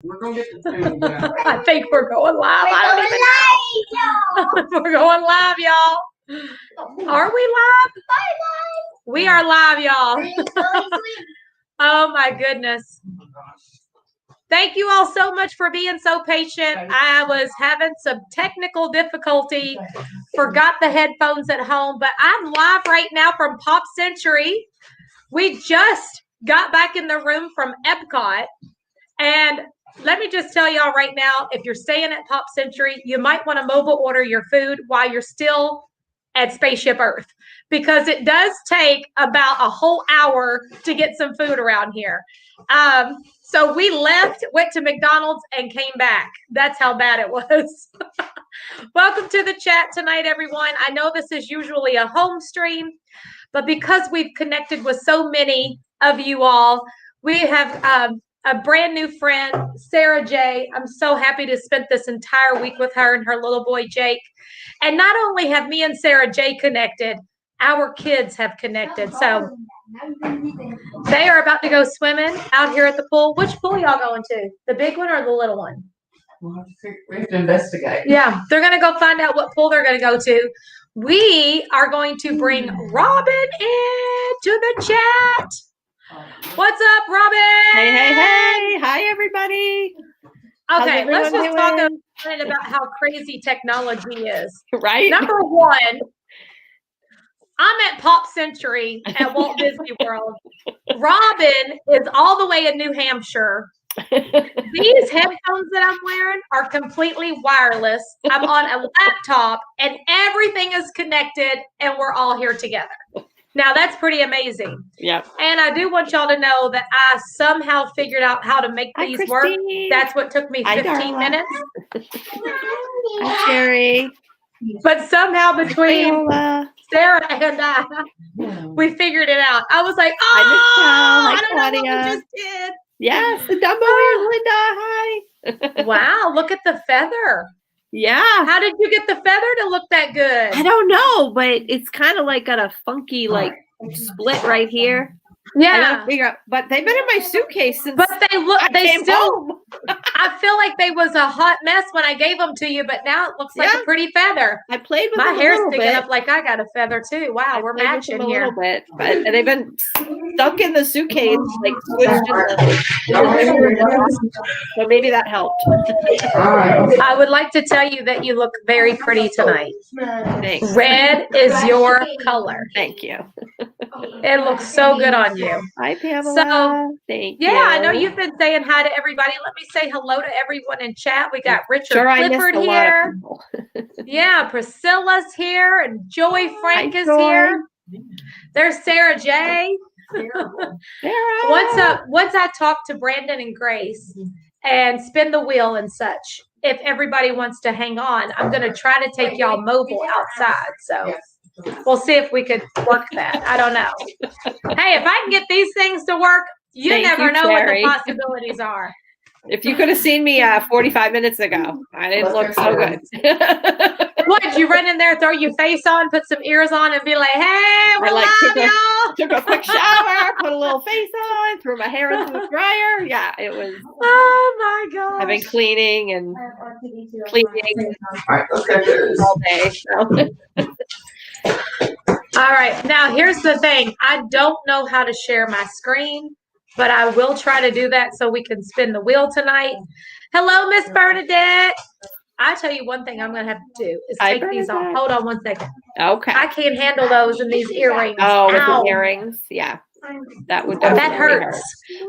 We're gonna get the food. Yeah. I think we're going live. We're going live, y'all. Are we live? We are live, y'all. Oh my goodness. Thank you all so much for being so patient. I was having some technical difficulty, forgot the headphones at home, but I'm live right now from Pop Century. We just got back in the room from Epcot, and let me just tell y'all right now, if you're staying at Pop Century, you might want to mobile order your food while you're still at Spaceship Earth, because it does take about a whole hour to get some food around here. So we left, went to McDonald's, and came back. That's how bad it was. Welcome to the chat tonight, everyone. I know this is usually a home stream, but because we've connected with so many of you all, we have a brand new friend, Sarah J. I'm so happy to spend this entire week with her and her little boy, Jake. And not only have me and Sarah J connected, our kids have connected. So they are about to go swimming out here at the pool. Which pool y'all going to? The big one or the little one? We have to investigate. Yeah, they're going to go find out what pool they're going to go to. We are going to bring Robin into the chat. What's up, Robin? Hey, hey, hey. Hi, everybody. Okay, let's just talk a minute about how crazy technology is. Right? Number one, I'm at Pop Century at Walt Disney World. Robin is all the way in New Hampshire. These headphones that I'm wearing are completely wireless. I'm on a laptop and everything is connected and we're all here together. Now that's pretty amazing. Yeah. And I do want y'all to know that I somehow figured out how to make these work. That's what took me 15 minutes. Hi, Sherry. But somehow between Sarah and I, we figured it out. I was like, oh, I don't know what we just did. Yes, the Dumbo ears, Linda. Hi. Wow, look at the feather. Yeah. How did you get the feather to look that good? I don't know, but it's kind of like got a funky split right here. Yeah. I gotta figure out, but they've been in my suitcase since. But they still home. I feel like they was a hot mess when I gave them to you, but now it looks like a pretty feather. I played with my them hair's a little sticking bit. up like I got a feather too. Wow, we're matching a here. little bit, but they've been stuck in the suitcase, like squished in the. So maybe that helped. I would like to tell you that you look very pretty tonight. Thanks. Red is your color. Thank you. It looks so good on you. Hi, Pamela. So, thank you. Yeah, I know you've been saying hi to everybody. Let me say hello to everyone in chat. We got Richard Clifford here. Yeah, Priscilla's here, and Joey Frank is here. There's Sarah J. Once I talk to Brandon and Grace and spin the wheel and such, if everybody wants to hang on, I'm going to try to take y'all mobile outside. So we'll see if we could work that. I don't know. Hey, if I can get these things to work, you never know what the possibilities are. If you could have seen me 45 minutes ago, I didn't look so good. What, you run in there, throw your face on, put some ears on, and be like, hey, we're live, y'all. Took a quick shower, put a little face on, threw my hair into the dryer. Yeah, it was. Oh, my God. I've been cleaning and all day. So. All right. Now, here's the thing. I don't know how to share my screen, but I will try to do that so we can spin the wheel tonight. Hello, Miss Bernadette. I'll tell you one thing I'm going to have to do is take these off. Hold on one second. Okay. I can't handle those in these earrings. Oh, with the earrings? Yeah. That would definitely hurt.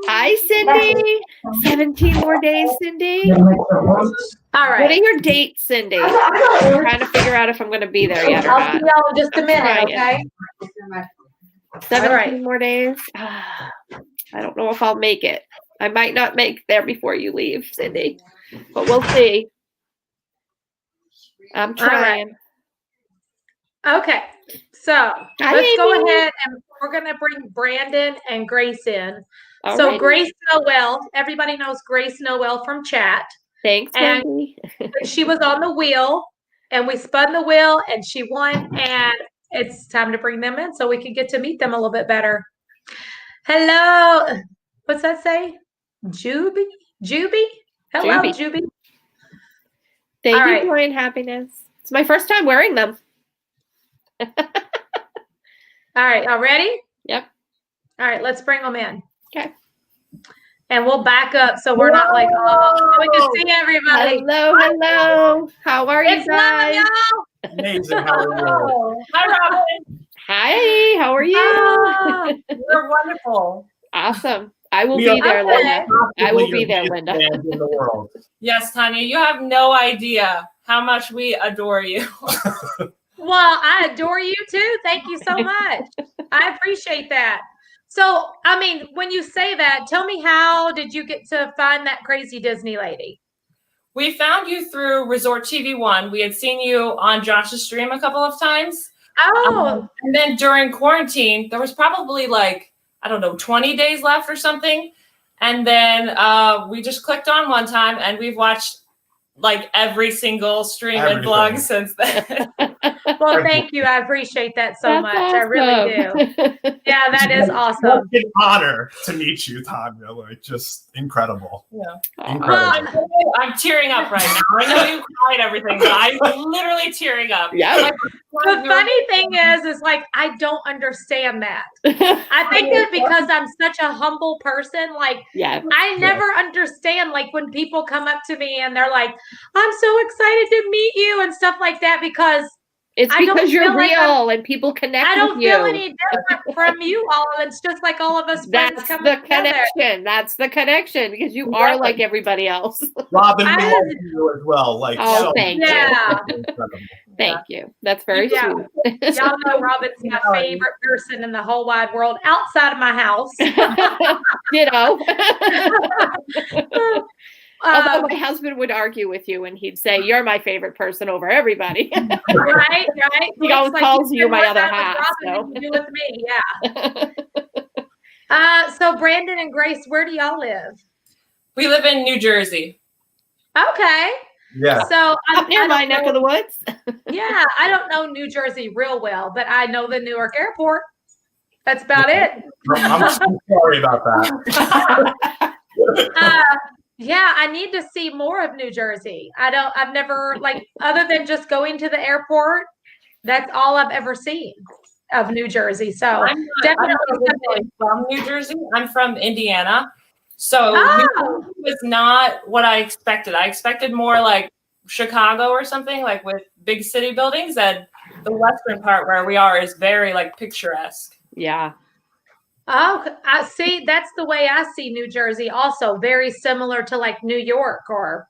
Hi, Cindy. 17 more days, Cindy. All right. What are your dates, Cindy? I'm trying to figure out if I'm going to be there yet or not. I'll see y'all in just a minute, okay? 17 more days. I don't know if I'll make it. I might not make there before you leave, Cindy, but we'll see. I'm trying. Right. Okay, so let's go ahead and we're going to bring Brandon and Grace in. So Grace Noel, everybody knows Grace Noel from chat. Thanks, and she was on the wheel, and we spun the wheel, and she won, and it's time to bring them in so we can get to meet them a little bit better. Hello. What's that say? Juby? Hello, Juby. Juby. Thank All you, right. Joy and Happiness. It's my first time wearing them. All right, y'all ready? Yep. All right, let's bring them in. Okay. And we'll back up so we're not like, oh, so we can see everybody. Hello. How are you It's live, guys? y'all. Amazing. How are you? Oh, hi, Robin. Hi. How are you? Oh, You're wonderful. Awesome. I will We be are there, okay. Linda. I will Possibly be there, your Linda. biggest fans in the world. Yes, Tanya, you have no idea how much we adore you. Well, I adore you too. Thank you so much. I appreciate that. So, I mean, when you say that, tell me, how did you get to find that crazy Disney lady? We found you through Resort TV1. We had seen you on Josh's stream a couple of times. Oh, And then during quarantine, there was probably like, I don't know, 20 days left or something. And then we just clicked on one time and we've watched like every single stream and blog Everything. since then. well, thank you. I appreciate that so That's much. I really do. awesome. Yeah, that is awesome. What an honor to meet you, Tanya. Like, just incredible. Incredible. I'm tearing up right now. I know you cried everything, but I'm literally tearing up. Yeah. Like, The funny thing is like, I don't understand that. I think that because I'm such a humble person, like, Yeah. I never understand, like, when people come up to me and they're like, I'm so excited to meet you and stuff like that, because It's I don't because you're feel like real and people connect I don't with you. feel any different from you all. It's just like all of us friends That's coming the together. connection. That's the connection because you are like everybody else. Robin, we I love was- you as well. Like, Oh, so thank much. Yeah. Incredible. Thank you. That's very Yeah. sweet. Y'all know Robin's my favorite person in the whole wide world outside of my house. Ditto. Although Um, my husband would argue with you and he'd say, you're my favorite person over everybody. right. He always calls you spend my more other time with half, Robin than you do with me. Yeah. So Brandon and Grace, where do y'all live? we live in New Jersey. Okay. Yeah. So Up near I my don't neck know- of the woods. Yeah, I don't know New Jersey real well, but I know the Newark airport. That's about it. I'm so sorry about that. Yeah, I need to see more of New Jersey. I've never, like, other than just going to the airport, that's all I've ever seen of New Jersey. So I'm definitely not originally from New Jersey. I'm from Indiana. So New Oh. Jersey was not what I expected. I expected more like Chicago or something, like with big city buildings. And the western part where we are is very like picturesque. Yeah. Oh, I see. That's the way I see New Jersey. Also, very similar to like New York or,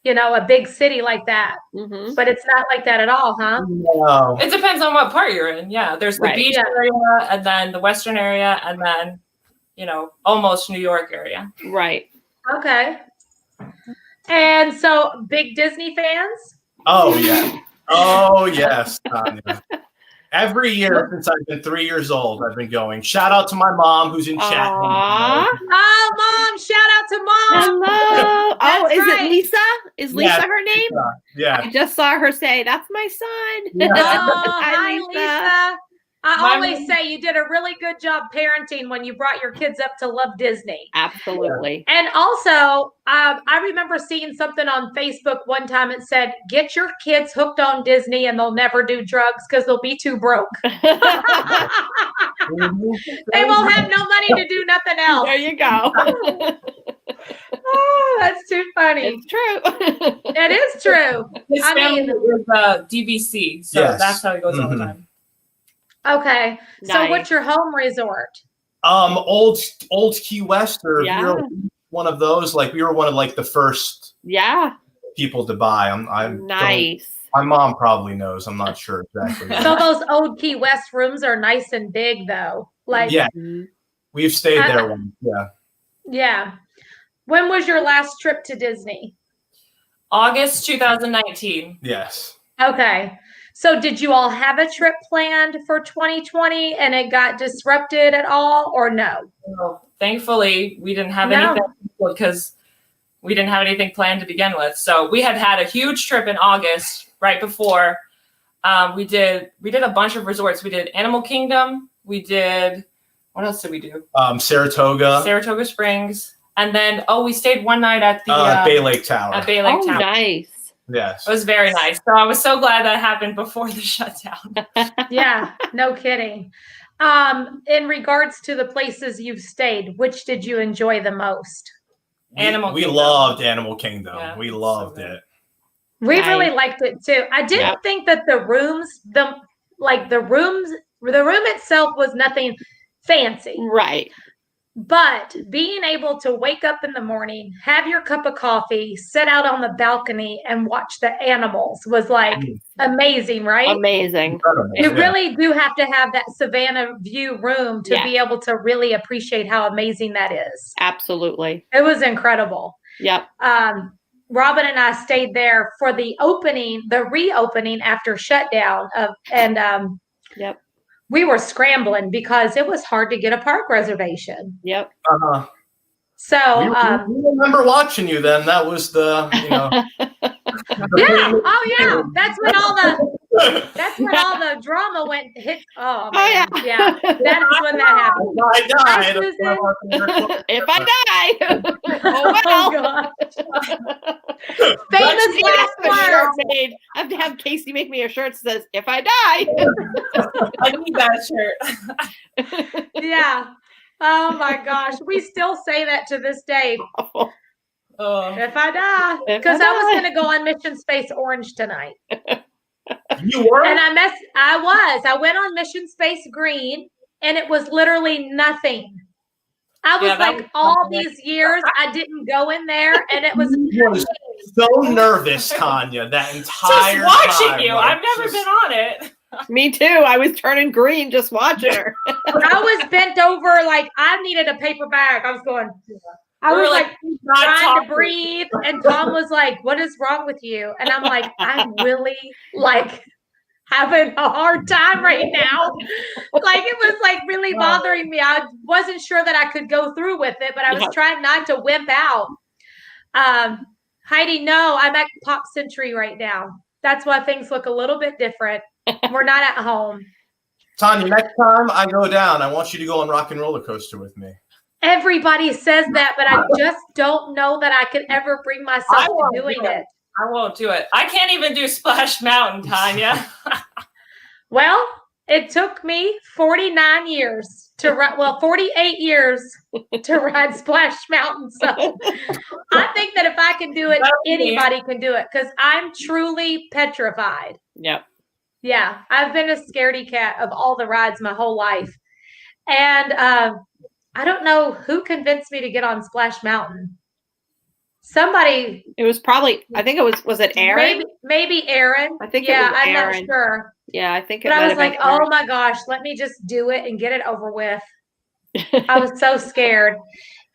a big city like that. Mm-hmm. But it's not like that at all, huh? No. It depends on what part you're in. Yeah, there's the Right. beach Yeah. area, and then the western area, and then almost New York area. Right. Okay. And so, big Disney fans? Oh, yeah. Oh, yes, Tanya. Every year since I've been 3 years old, I've been going. Shout out to my mom who's in chat. Aw. Oh, Mom! Shout out to Mom! Hello. Oh, That's is right. it Lisa? Is Lisa Yeah. her name? Yeah. I just saw her say, "That's my son." Yeah. Oh, Hi, hi, Lisa. Lisa. I My always mom- say you did a really good job parenting when you brought your kids up to love Disney. Absolutely. And also, I remember seeing something on Facebook one time. It said, "Get your kids hooked on Disney, and they'll never do drugs because they'll be too broke. They won't have no money to do nothing else." There you go. Oh, that's too funny. It's true. It is true. His I family mean- is DVC, so Yes. that's how he goes all the Mhm. time. Okay. So, Nice. what's your home resort? Old Key West, or Yeah. we were one of those. Like, we were one of like the first Yeah. people to buy. I'm Nice. My mom probably knows. I'm not sure exactly. So those old Key West rooms are nice and big, though. Like, Yeah. Mhm. We've stayed there once. Yeah. yeah. When was your last trip to Disney? August 2019. Yes. Okay. So did you all have a trip planned for 2020 and it got disrupted at all, or no? So thankfully, we didn't have No. anything because we didn't have anything planned to begin with. So we had a huge trip in August right before. We did a bunch of resorts. We did Animal Kingdom. We did, what else did we do? Saratoga. Saratoga Springs. And then, we stayed one night at the Bay Lake Tower. At Bay Lake Oh, Tower. nice. Yes. It was very nice. So I was so glad that happened before the shutdown. Yeah, no kidding. In regards to the places you've stayed, which did you enjoy the most? Animal We Kingdom. Loved Animal Kingdom. Yeah, we it's loved so good. it. We Nice. really liked it too. I didn't think that the room itself was nothing fancy. Right. But being able to wake up in the morning, have your cup of coffee, sit out on the balcony and watch the animals was like amazing, right? Amazing. Incredible. You Yeah. really do have to have that Savannah view room to be able to really appreciate how amazing that is. Absolutely. It was incredible. Yep. Robin and I stayed there for the reopening after shutdown Yep. we were scrambling because it was hard to get a park reservation. Yep. So we remember watching you then. That was the, yeah. Oh yeah. That's when all the drama hit. Oh man. Yeah. That is when that happened. I died. Hi, Susan. If I die. Oh well. Famous last words. I have to have Casey make me a shirt that says, if I die. I need that shirt. Yeah. Oh my gosh. We still say that to this day. If I die. Because I was going to go on Mission Space Orange tonight. You were? And I went on Mission Space Green and it was literally nothing. I was all these years I didn't go in there and it was so nervous, Tanya, that entire just watching time. you. I've never been on it. Me too. I was turning green just watching her. I was bent over like I needed a paper bag. I was going, I was like trying to breathe. And Tom was like, what is wrong with you? And I'm like, I'm really like having a hard time right now. Like it was like really bothering me. I wasn't sure that I could go through with it, but I was trying not to wimp out. Heidi, no, I'm at Pop Century right now. That's why things look a little bit different. We're not at home. Tanya, next time I go down, I want you to go on Rock and Roller Coaster with me. Everybody says that, but I just don't know that I could ever bring myself to doing it. I won't do it. I can't even do Splash Mountain, Tanya. Well, it took me 49 years to ride, 48 years to ride Splash Mountain. So I think that if I can do it, anybody can do it because I'm truly petrified. Yep. Yeah, I've been a scaredy cat of all the rides my whole life. And I don't know who convinced me to get on Splash Mountain. Somebody. It was probably, I think it was it Aaron? Maybe Aaron. I think it was I'm Aaron. not sure. Yeah, I think it But I was might have like, been Aaron. oh my gosh, let me just do it and get it over with. I was so scared.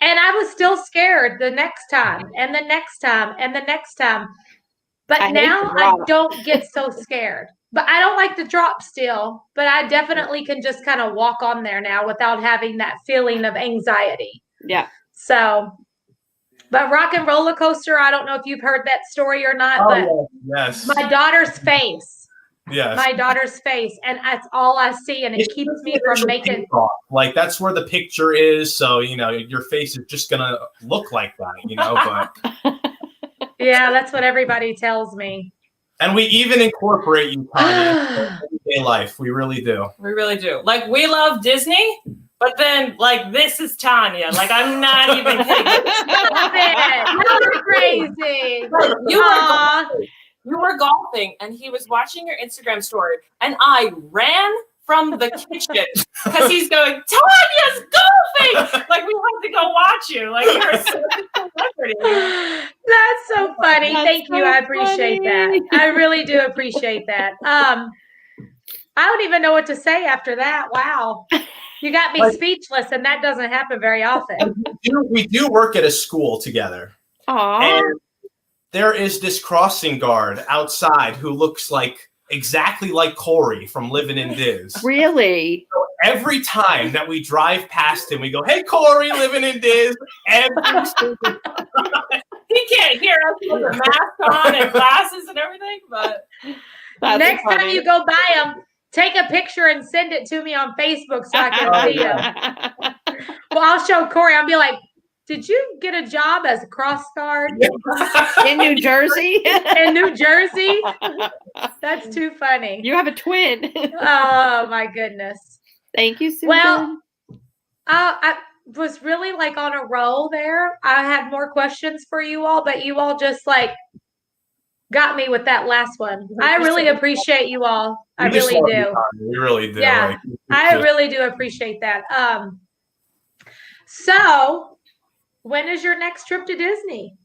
And I was still scared the next time and the next time and the next time. But now I don't get so scared. But I don't like the drop still. But I definitely can just kind of walk on there now without having that feeling of anxiety. Yeah. So, but Rock and Roller Coaster, I don't know if you've heard that story or not, but yes. my daughter's face. Yes. My daughter's face. And that's all I see. And it keeps me from making. Like, that's where the picture is. So, your face is just going to look like that, but. Yeah, that's what everybody tells me. And we even incorporate you, Tanya, in everyday life. We really do. We really do. Like, we love Disney, but then, like, this is Tanya. Like, I'm not even kidding. Stop it. You're crazy. Like, you were golfing, and he was watching your Instagram story, and I ran from the kitchen because he's going, Tanya's golfing! Like, we have to go watch you. Like, you're such a celebrity. That's so funny. Thank you. I appreciate that. I really do appreciate that. I don't even know what to say after that. Wow. You got me speechless, and that doesn't happen very often. We do work at a school together. Aww. And there is this crossing guard outside who looks exactly like Corey from Living in Diz. Really? So every time that we drive past him, we go, "Hey, Corey, Living in Diz." Every single time. He can't hear us with a mask on and glasses and everything, but next time you go by him, take a picture and send it to me on Facebook so I can see him. Well, I'll show Corey. I'll be like, did you get a job as a cross guard In New Jersey? in New Jersey? That's too funny. You have a twin. Oh my goodness. Thank you, Susan. Well, I was really like on a roll there. I had more questions for you all, but you all just like got me with that last one. I really appreciate you all. I We just really love do. you, Tanya. We really do. Yeah, Like, it's I just- really do appreciate that. So when is your next trip to Disney?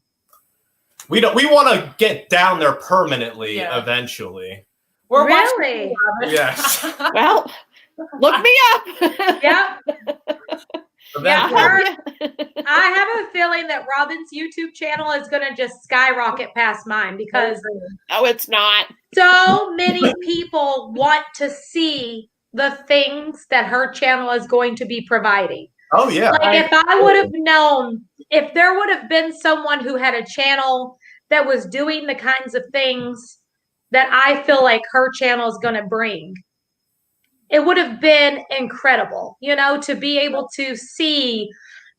we want to get down there permanently Yeah. eventually. We're Really? watching. Yes. Well, look me up. Yep. Yeah, Eventually. I have a feeling that Robin's YouTube channel is going to just skyrocket past mine because No, it's not. so many people want to see the things that her channel is going to be providing. Oh yeah. Like if I would have known, if there would have been someone who had a channel that was doing the kinds of things that I feel like her channel is going to bring, it would have been incredible, to be able to see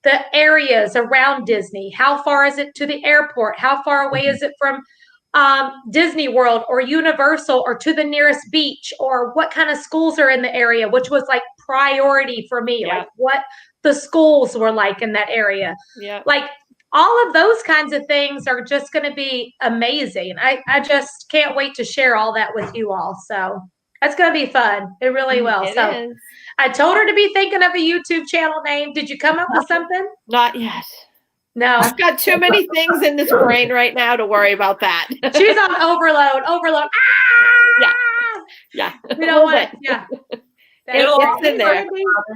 the areas around Disney. How far is it to the airport? How far away is it from Disney World or Universal or to the nearest beach? Or what kind of schools are in the area, which was like priority for me, Yeah. like what the schools were like in that area. Yeah. Like all of those kinds of things are just going to be amazing. I just can't wait to share all that with you all. So that's going to be fun. It really will. It So is. I told her to be thinking of a YouTube channel name. Did you come up with something? Not yet. No. I've got too many things in this brain right now to worry about that. She's on overload. Overload. Ah! Yeah. We don't want it. Yeah. It's in there.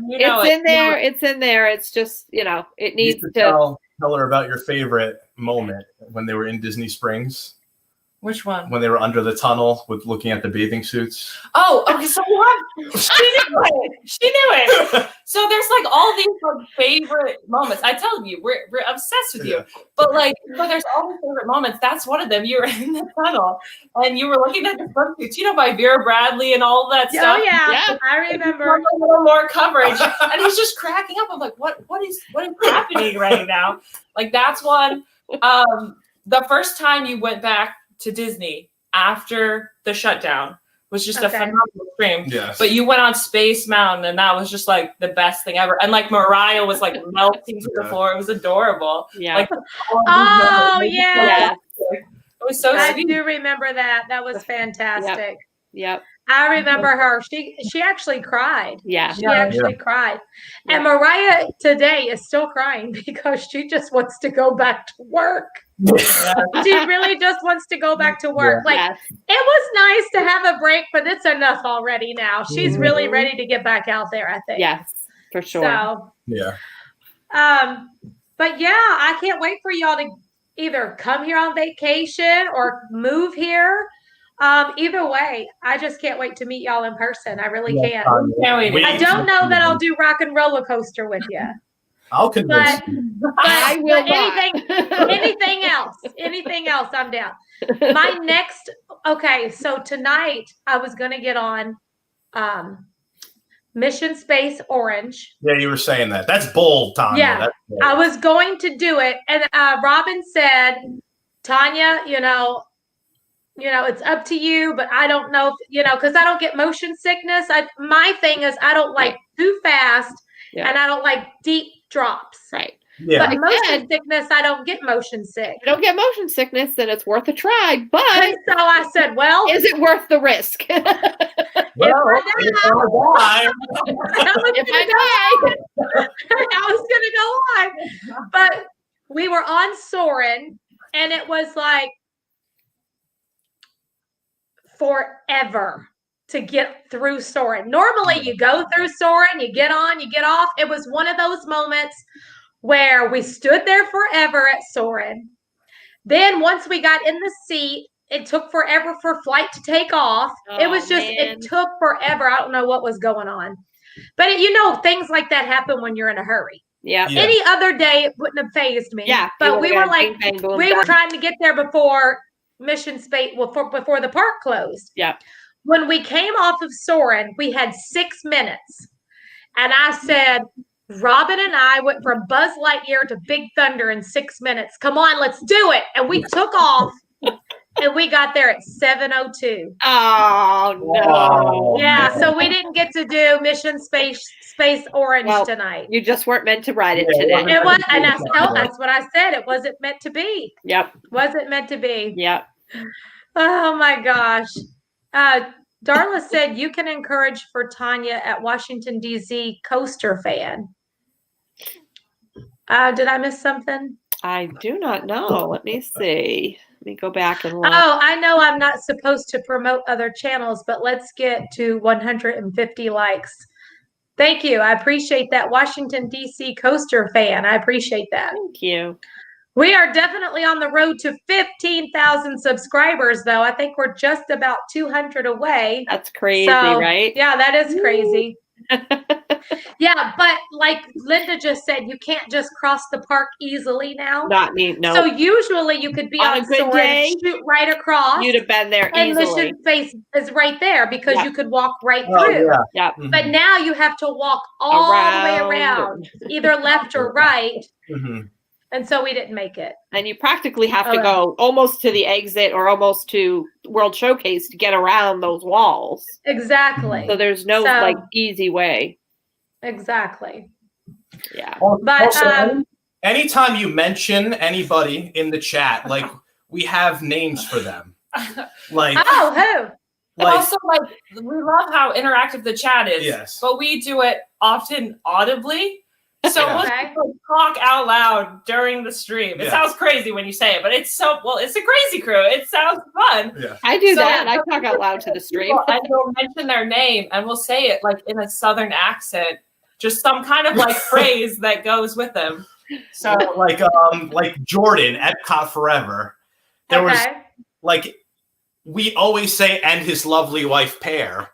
You know It's it. in there. It's in there. It's just, it You needs should to. tell her about your favorite moment when they were in Disney Springs, Which one? when they were under the tunnel with looking at the bathing suits. Oh, okay. So what? She knew it. She knew it. So there's like all these like favorite moments. I tell you, we're obsessed with you. But like, so there's all these favorite moments. That's one of them. You were in the tunnel and you were looking at the swimsuits, by Vera Bradley and all that Oh, stuff. yeah. Yeah. I A remember. little more coverage, and he's just cracking up. I'm like, what is happening right now? Like that's one. The first time you went back to Disney after the shutdown was just a Okay. phenomenal stream. Yes. But you went on Space Mountain, and that was just like the best thing ever. And like Mariah was like melting to the floor. It was adorable. Yeah. Like, Oh, yeah. It was so I sweet. do remember that. That was fantastic. Yep. I remember her. She actually cried. Yeah. She actually cried. And Mariah today is still crying because she just wants to go back to work. She really just wants to go back to work. Like Yes. it was nice to have a break, but it's enough already now. She's Mhm. really ready to get back out there, I think. Yes. For sure. So, Yeah. but yeah, I can't wait for y'all to either come here on vacation or move here. Either way, I just can't wait to meet y'all in person. I really Yeah, can't. Can't wait. I don't know that I'll do rock and roller coaster with you, I'll convince but you. I will not. anything else, I'm down. My next, okay, so tonight I was gonna get on Mission Space Orange. Yeah, you were saying that. That's bold, Tanya. Yeah. That's bold. I was going to do it, and Robin said, Tanya, it's up to you, but I don't know if, because I don't get motion sickness. My thing is I don't like too fast, Yeah. and I don't like deep drops. Right. Yeah. But motion sickness, I don't get motion sick. If you don't get motion sickness, then it's worth a try. But And so I said, well, is it worth the risk? Well, I if I die, If I I was going to go on. But we were on Soarin', and it was like forever to get through Soarin'. Normally, you go through Soarin', you get on, you get off. It was one of those moments where we stood there forever at Soarin'. Then once we got in the seat, it took forever for flight to take off. It was just, it took forever. I don't know what was going on. But things like that happen when you're in a hurry. Yeah. Yeah. Any other day, it wouldn't have fazed me. Yeah. But we were like, bang, boom, we were done. trying to get there before Mission Space, before the park closed. Yeah. When we came off of Soarin', we had 6 minutes. And I said, Robin and I went from Buzz Lightyear to Big Thunder in 6 minutes. Come on, let's do it. And we took off and we got there at 7:02. Oh no. Yeah, so we didn't get to do Mission Space Orange tonight. You just weren't meant to ride it Yeah, today. It was, and that's what I said. It wasn't meant to be. Yep. Wasn't meant to be. Yep. Oh my gosh. Darla said you can encourage for Tanya at Washington, D.C. coaster fan. Did I miss something? I do not know. Let me see. Let me go back and look. Oh, I know I'm not supposed to promote other channels, but let's get to 150 likes. Thank you. I appreciate that. Washington, D.C. coaster fan. I appreciate that. Thank you. We are definitely on the road to 15,000 subscribers, though. I think we're just about 200 away. That's crazy, So, right? Yeah, that is crazy. Yeah, but like Linda just said, you can't just cross the park easily now. Not me. No. So usually you could be On on a good Soarin' day, and shoot right across. You'd have been there and easily. Mission Space is right there because Yeah. you could walk right Oh, through. yeah. Yep. Mhm. But now you have to walk all the way around, either left or right. Mhm. And so we didn't make it. And you practically have to Oh, go almost to the exit or almost to World Showcase to get around those walls. Exactly. So there's no So- like easy way. Exactly. Yeah. But Also, anytime you mention anybody in the chat, like we have names for them. Like, oh, who? And also, like, we love how interactive the chat is. Yes. But we do it often audibly. So Yeah. we'll Okay. just, like, talk out loud during the stream. It Yeah. sounds crazy when you say it, but it's a crazy crew. It sounds fun. yeah. I do So- that. I talk out loud to the stream. And we'll mention their name and we'll say it like in a southern accent, just some kind of like phrase that goes with them. So like Jordan, Epcot Forever. There was Okay. like we always say and his lovely wife pair.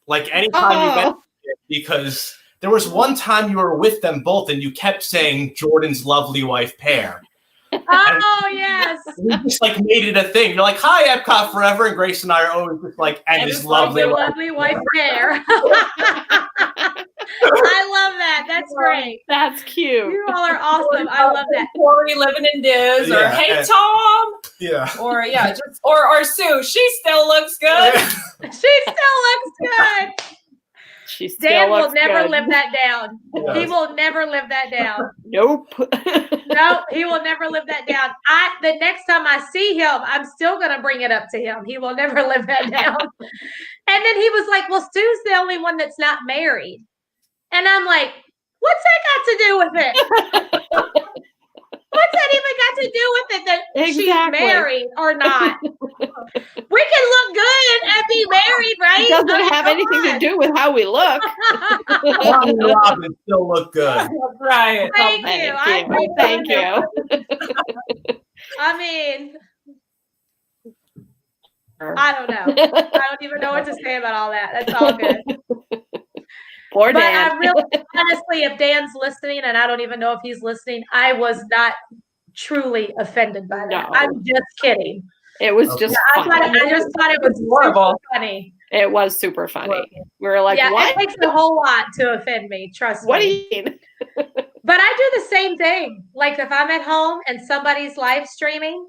Like anytime you mention it, because there was one time you were with them both and you kept saying Jordan's lovely wife pair. Oh, yes. We just like made it a thing. You're like, hi, Epcot Forever, and Grace and I are always just like, and his lovely Your wife. lovely wife pair. I love that. That's great. That's cute. You all are awesome. I love that. Corey living in Diz, or Yeah, hey and- Tom, Yeah. or just or Sue. She still looks good. She still looks good. She still Dan will looks never good. live that down. Yes. He will never live that down. Nope. No, he will never live that down. The next time I see him, I'm still gonna bring it up to him. He will never live that down. And then he was like, "Well, Stu's the only one that's not married." And I'm like, "What's that got to do with it? What's that even got to do with it that she's Exactly. married or not? We can look good and be married, right? It doesn't have anything to do with how we look. Ron and Robin still look good. Right. Thank you. I agree. Thank you. I mean, I don't know. I don't even know what to say about all that. That's all good. Poor But Dan. I really, honestly, if Dan's listening, and I don't even know if he's listening, I was not truly offended by that. No. I'm just kidding. It was Okay. just I funny. just thought it was Horrible. super funny. It was super funny. We were like, Yeah, what? it takes a whole lot to offend me. Trust What do me. you mean? But I do the same thing. Like if I'm at home and somebody's live streaming,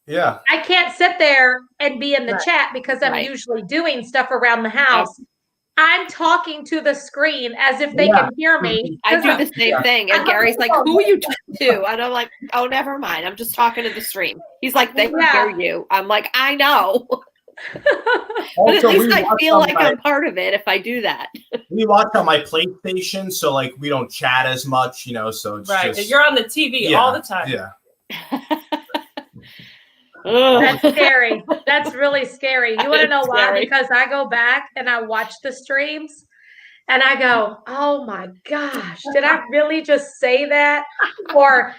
Yeah. I can't sit there and be in the Right. chat because I'm Right. usually doing stuff around the house. I'm talking to the screen as if they Yeah. can hear me. I do the same thing. And Gary's like, who are you talking to? And I'm like, oh, never mind. I'm just talking to the stream. He's like, they can Yeah. hear you. I'm like, I know. But at Also, least we I watch feel on like my- I'm part of it if I do that. we watch on my PlayStation, so like we don't chat as much, so it's Right. just You're on the TV yeah, all the time. Yeah. Ugh. That's scary. That's really scary. You want to It's know why? scary. Because I go back and I watch the streams and I go, oh my gosh, did I really just say that? Or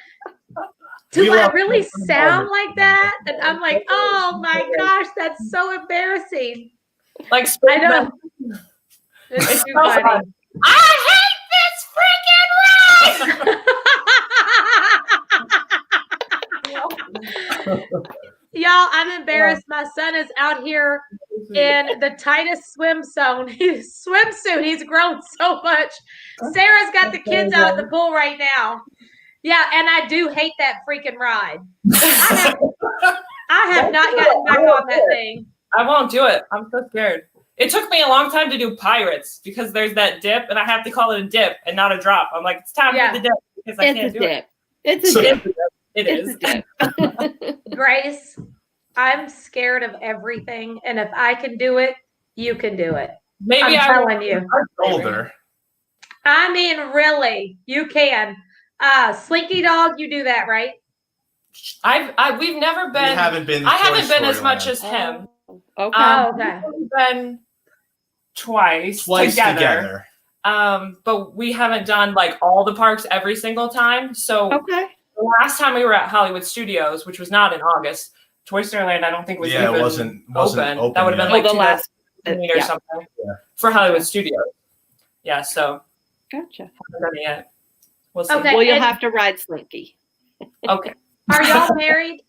do We I love really people in sound the like that? And I'm like, oh my gosh, that's so embarrassing. Like I know. It's too so funny. fun. I hate this freaking ride. Y'all, I'm embarrassed. My son is out here in the tightest swimsuit. He's grown so much. Sarah's got the kids out at the pool right now. Yeah, and I do hate that freaking ride. I have not gotten back on that thing. I won't do it. I'm so scared. It took me a long time to do Pirates because there's that dip, and I have to call it a dip and not a drop. I'm like, it's time for the dip because I can't do it. It's a dip. It is. Grace, I'm scared of everything, and if I can do it, you can do it. Maybe I'm telling you. Older. I mean, really, you can. Slinky Dog, you do that, right? We've never been. We haven't been. I haven't been as Storyland. much as him. Okay. Okay. We've been twice together. But we haven't done like all the parks every single time. So Okay. the last time we were at Hollywood Studios, which was not in August, Toy Story Land, I don't think was even it wasn't open. That would have been yet. like the last or something for Hollywood Studios. Yeah, so Gotcha. haven't done it yet. We'll see. Okay. Well, you'll and- have to ride Slinky. Okay. Are y'all married?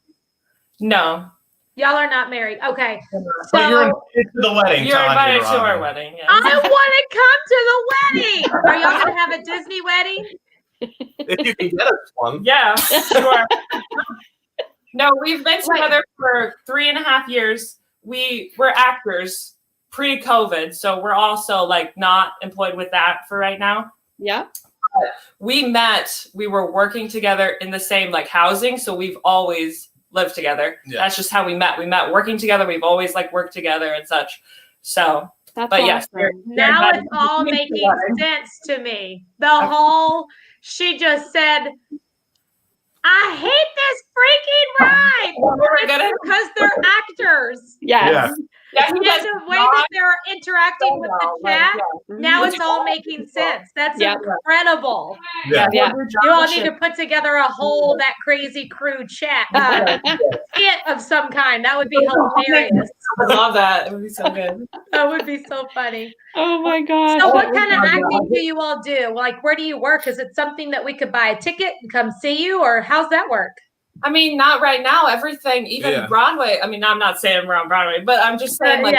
No. Y'all are not married. Okay. But you're So invited to the wedding. You're Tanya, invited to Robin. our wedding. Yeah. I want to come to the wedding. Are y'all going to have a Disney wedding? If you can get us one. Yeah, sure. No, we've been together for 3.5 years. We're actors pre-COVID, so we're also like not employed with that for right now. Yeah. We were working together in the same like housing, so we've always lived together. Yeah. That's just how we met. We met working together. We've always like worked together and such. So, That's but yes, awesome. Now it's all making sense to me. The whole, she just said, I hate this freaking ride. It's because they're actors. Yes. Yeah, And the way that they're interacting with the chat, now It's it's all making sense. That's Yeah. incredible. Yeah. Yeah. You all need to put together a whole that crazy crew chat skit of some kind. That would be hilarious. I love that. It would be so good. That would be so funny. Oh my gosh. So what kind of acting do you all do? Like, where do you work? Is it something that we could buy a ticket and come see you, or how's that work? I mean, not right now. Everything, even Broadway. I mean, I'm not saying we're on Broadway, but I'm just saying, like,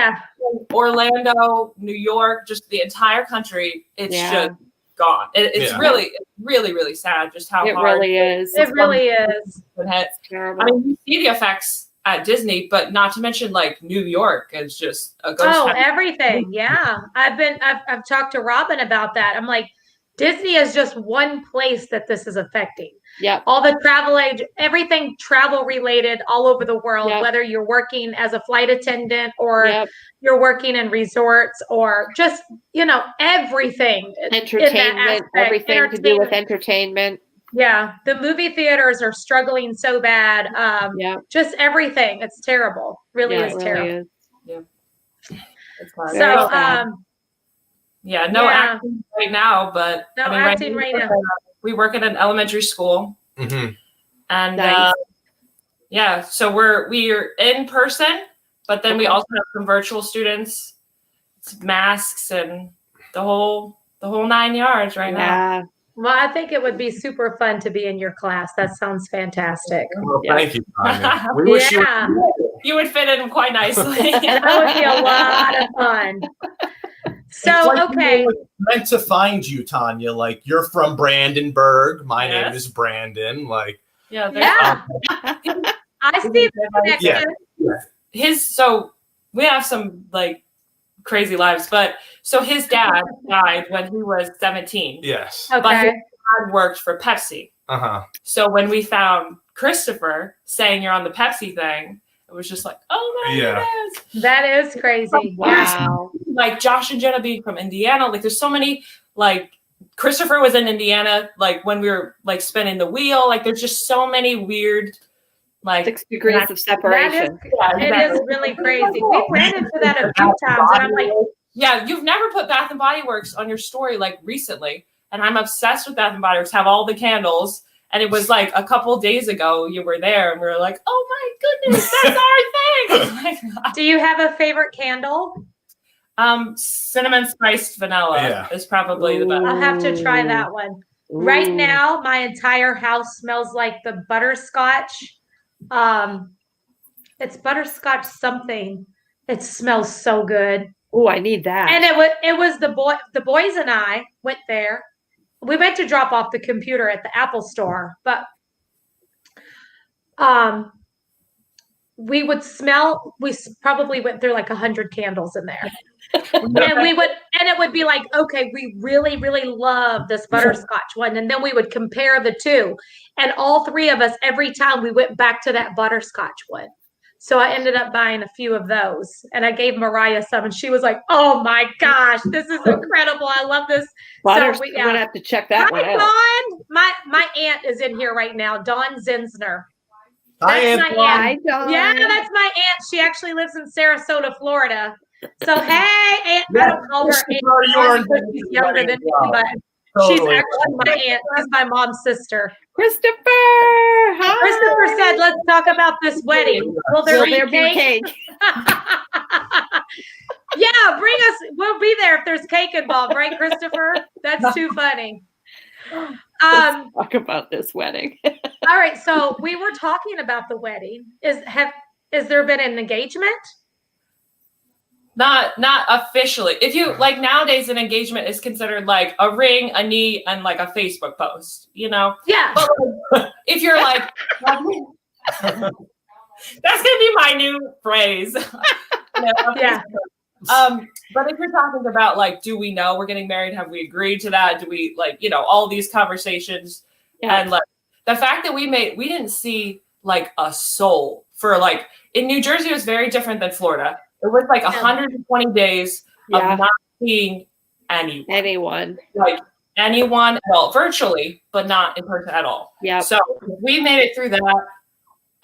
Orlando, New York, just the entire country. It's just gone. It's really, really, really sad. Just how it hard really is. It really is. It's terrible. I mean, you see the effects at Disney, but not to mention like New York is just a ghost town. Everything. Yeah, I've talked to Robin about that. I'm like, Disney is just one place that this is affecting. Yep. All the travel everything travel related all over the world, Yep. whether you're working as a flight attendant or you're working in resorts or just, everything. Entertainment, everything to do with entertainment. Yeah. The movie theaters are struggling so bad. Just everything. It's terrible. Really is terrible. Yeah. So, no acting right now, but no acting right now. We work at an elementary school, Mm-hmm. and Nice. so we're in person, but then we also have some virtual students, masks, and the whole 9 yards right now. Well, I think it would be super fun to be in your class. That sounds fantastic. Well, thank you, Tanya. We wish you would fit in quite nicely. That would be a lot of fun. So, okay. Meant to find you, Tanya. Like, you're from Brandenburg. My name is Brandon. Like, I see the connection. So we have some like crazy lives, but so his dad died when he was 17. Yes. Okay. But his dad worked for Pepsi. Uh-huh. So when we found Christopher saying you're on the Pepsi thing, it was just like, oh my goodness. That is crazy. Wow. Like Josh and Jenna being from Indiana. Like there's so many, like Christopher was in Indiana, like when we were like spinning the wheel. Like there's just so many weird, like 6 degrees of separation. It is really crazy. We ran into that a few times, and I'm like, yeah, you've never put Bath and Body Works on your story like recently, and I'm obsessed with Bath and Body Works. Have all the candles, and it was like a couple days ago you were there, and we were like, oh my goodness, that's our thing. do you have a favorite candle? Cinnamon spiced vanilla is probably the best. I'll have to try that one. Right now, my entire house smells like the butterscotch It's butterscotch something. It smells so good. Oh, I need that. And it was the boys and I went there. We went to drop off the computer at the Apple store, but we would smell. We probably went through like 100 candles in there, and it would be like, okay, we really, really love this butterscotch one, and then we would compare the two, and all three of us every time we went back to that butterscotch one. So I ended up buying a few of those, and I gave Mariah some, and she was like, "Oh my gosh, this is incredible! I love this." I'm gonna have to check that one out. Dawn, my aunt is in here right now. Dawn Zinsner. Hi, That's Aunt. my aunt. Hi, Dawn. Yeah, that's my aunt. She actually lives in Sarasota, Florida. So hey, aunt, I don't call her aunt because she's younger than me, but she's actually my aunt. She's my mom's sister. Christopher, hi. Christopher said, "Let's talk about this wedding. Will there be cake?" Yeah, bring us. We'll be there if there's cake involved, right, Christopher? That's too funny. Let's talk about this wedding. All right, so we were talking about the wedding. Is there been an engagement? Not officially. If you like nowadays, an engagement is considered like a ring, a knee, and like a Facebook post. You know. Yeah. But like, if you're like, that's gonna be my new phrase. Yeah. But if you're talking about like, do we know we're getting married? Have we agreed to that? Do we like, all these conversations? Yeah. And like the fact that we didn't see like a soul for like in New Jersey, it was very different than Florida. It was like 120 days of not seeing anyone. Like anyone, well, virtually, but not in person at all. Yeah. So we made it through that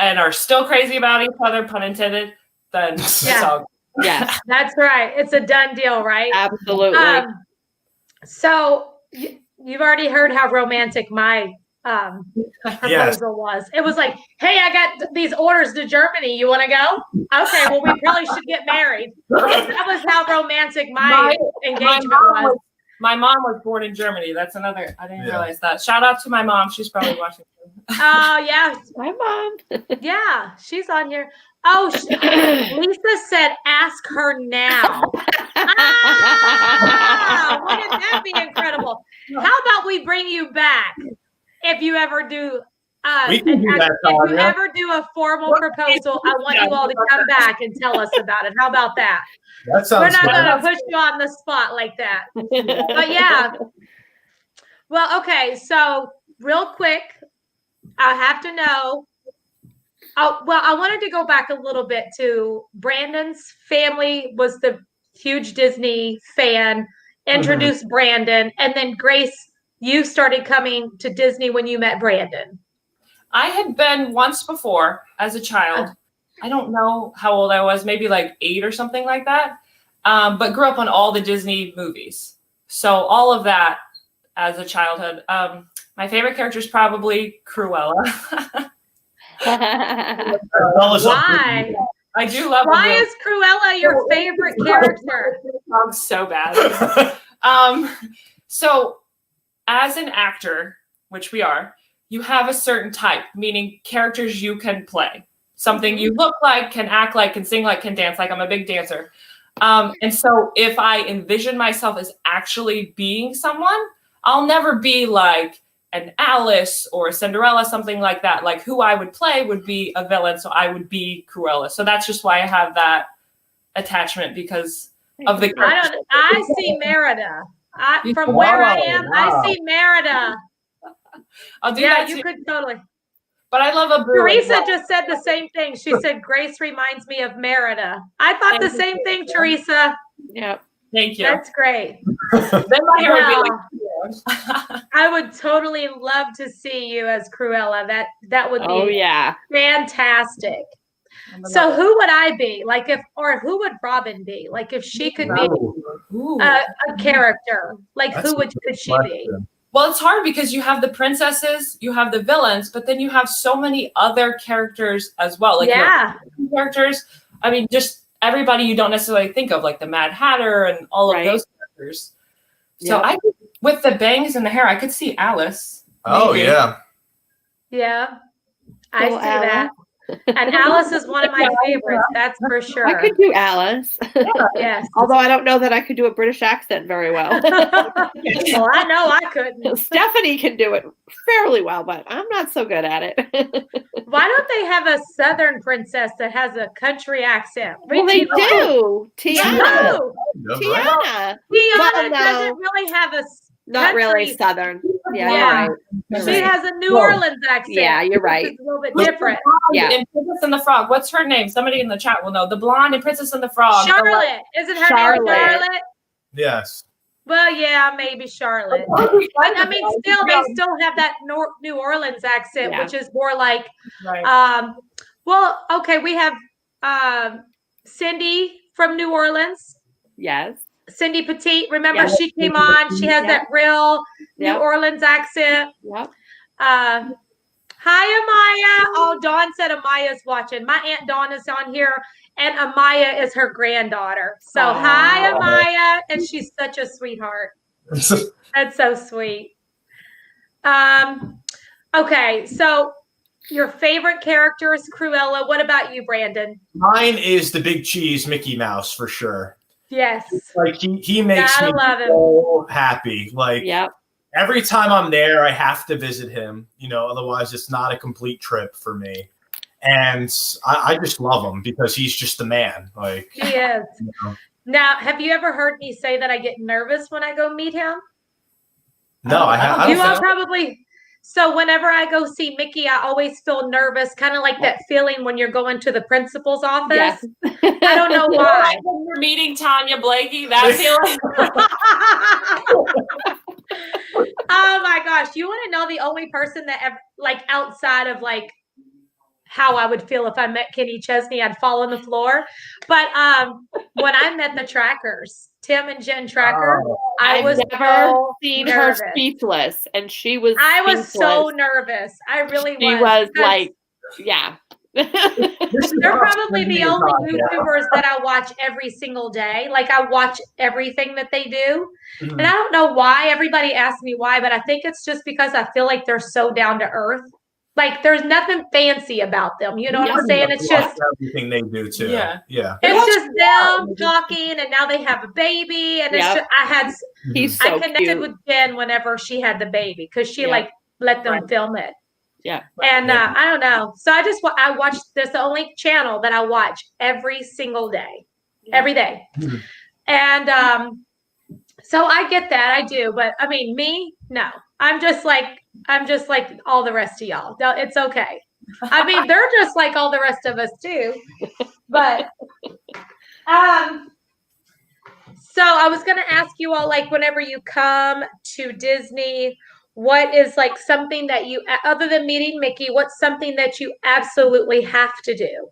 and are still crazy about each other, pun intended, then yeah. Yes, that's right. It's a done deal, right? Absolutely. So you've already heard how romantic my proposal was. It was like, hey, I got these orders to Germany. You want to go? Okay, well, we probably should get married. That was how romantic my engagement was. My mom was born in Germany. That's another. I didn't realize that. Shout out to my mom. She's probably watching. Oh yeah, my mom. Yeah, she's on here. Oh, Lisa said, "Ask her now." Wouldn't that be incredible? How about we bring you back if you ever do? If you ever do a formal proposal, I want you all to come back and tell us about it. How about that? That sounds. We're not going to push you on the spot like that. But yeah. Well, okay. So real quick, I have to know. Well, I wanted to go back a little bit to Brandon's family was the huge Disney fan, introduced Brandon, and then Grace, you started coming to Disney when you met Brandon. I had been once before as a child. I don't know how old I was, maybe like 8 or something like that, but grew up on all the Disney movies. So all of that as a childhood. My favorite character is probably Cruella. Why? I do love. Why is Cruella your favorite character? I'm so bad. So as an actor, which we are, you have a certain type, meaning characters you can play. Something you look like, can act like, can sing like, can dance like. I'm a big dancer. And so if I envision myself as actually being someone, I'll never be like an Alice or a Cinderella, something like that. Like who I would play would be a villain, so I would be Cruella. So that's just why I have that attachment because of the. I see Merida. From where I am, I see Merida. I'll do that. You could totally. But I love a. Teresa just said the same thing. She said Grace reminds me of Merida. I thought the same thing, Teresa. Yep. Thank you. That's great. Then my hair would be I would totally love to see you as Cruella. That would be fantastic. So who would I be? Like who would Robin be? Like if she could be a character, like could she be? Well, it's hard because you have the princesses, you have the villains, but then you have so many other characters as well. Like characters. I mean, just everybody you don't necessarily think of, like the Mad Hatter and all of those characters. So I could, with the bangs and the hair, I could see Alice. Oh maybe. yeah. Yeah. I see that. And Alice is one of my favorites. That's for sure. I could do Alice. Yes. Although I don't know that I could do a British accent very well. Well, I know I couldn't. Stephanie can do it fairly well, but I'm not so good at it. Why don't they have a Southern princess that has a country accent? Well, they do. Tiana. No, Tiana. Tiana no. doesn't really have a Not really country- Southern. Yeah, Yeah. you're right. She has a New Orleans accent. Yeah, you're right. It's a little bit different. Yeah. In Princess and the Frog. What's her name? Somebody in the chat will know. The blonde in Princess and the Frog. Charlotte. Isn't her name Charlotte. Charlotte? Yes. Well, yeah, maybe Charlotte. But I mean, still, they still have that New Orleans accent, Yeah. which is more like, Right. well, okay, we have Cindy from New Orleans. Yes. Cindy Petite, remember Yeah. she came on. She has Yeah. that real New Yeah. Orleans accent. Yep. Hi, Amaya. Oh, Dawn said Amaya's watching. My Aunt Dawn is on here, and Amaya is her granddaughter. So Aw. hi, Amaya, and she's such a sweetheart. That's so sweet. Okay, so your favorite character is Cruella. What about you, Brandon? Mine is the big cheese Mickey Mouse for sure. Yes. Like he makes Gotta me love him. so happy. Like Yep. every time I'm there, I have to visit him. Otherwise it's not a complete trip for me. And I just love him because he's just the man. Like He is. you know. Now, have you ever heard me say that I get nervous when I go meet him? No, I don't don't You all think- probably. So whenever I go see Mickey, I always feel nervous, kind of like that feeling when you're going to the principal's office. Yes. I don't know why. Like when you're meeting Tanya Blakey, that feeling. Oh my gosh. You want to know the only person that ever, like outside of like how I would feel if I met Kenny Chesney, I'd fall on the floor. But when I met the Trackers, Tim and Jen Tracker, Oh. I I've was never so seen nervous. her speechless, and she was. I was so speechless. nervous. I really She was. was because like, yeah. This is they're not probably the Tanya only Tanya. YouTubers that I watch every single day. Like I watch everything that they do. Mhm. And I don't know why. Everybody asks me why, but I think it's just because I feel like they're so down to earth. Like there's nothing fancy about them. You know what I'm saying? It's just everything they do too. Yeah. Yeah. it's just them talking, and now they have a baby, and it's Yep. just, I had He's I so connected cute. with Jen whenever she had the baby because she Yeah. like let them Right. film it. Yeah. And Yeah. I don't know. So I watch. There's the only channel that I watch every single day, Yeah. every day. Mhm. And so I get that, I do. But I mean, me, no. I'm just like all the rest of y'all. No, it's okay. I mean, they're just like all the rest of us too. But so I was gonna ask you all, like, whenever you come to Disney, what is like something that you, other than meeting Mickey, what's something that you absolutely have to do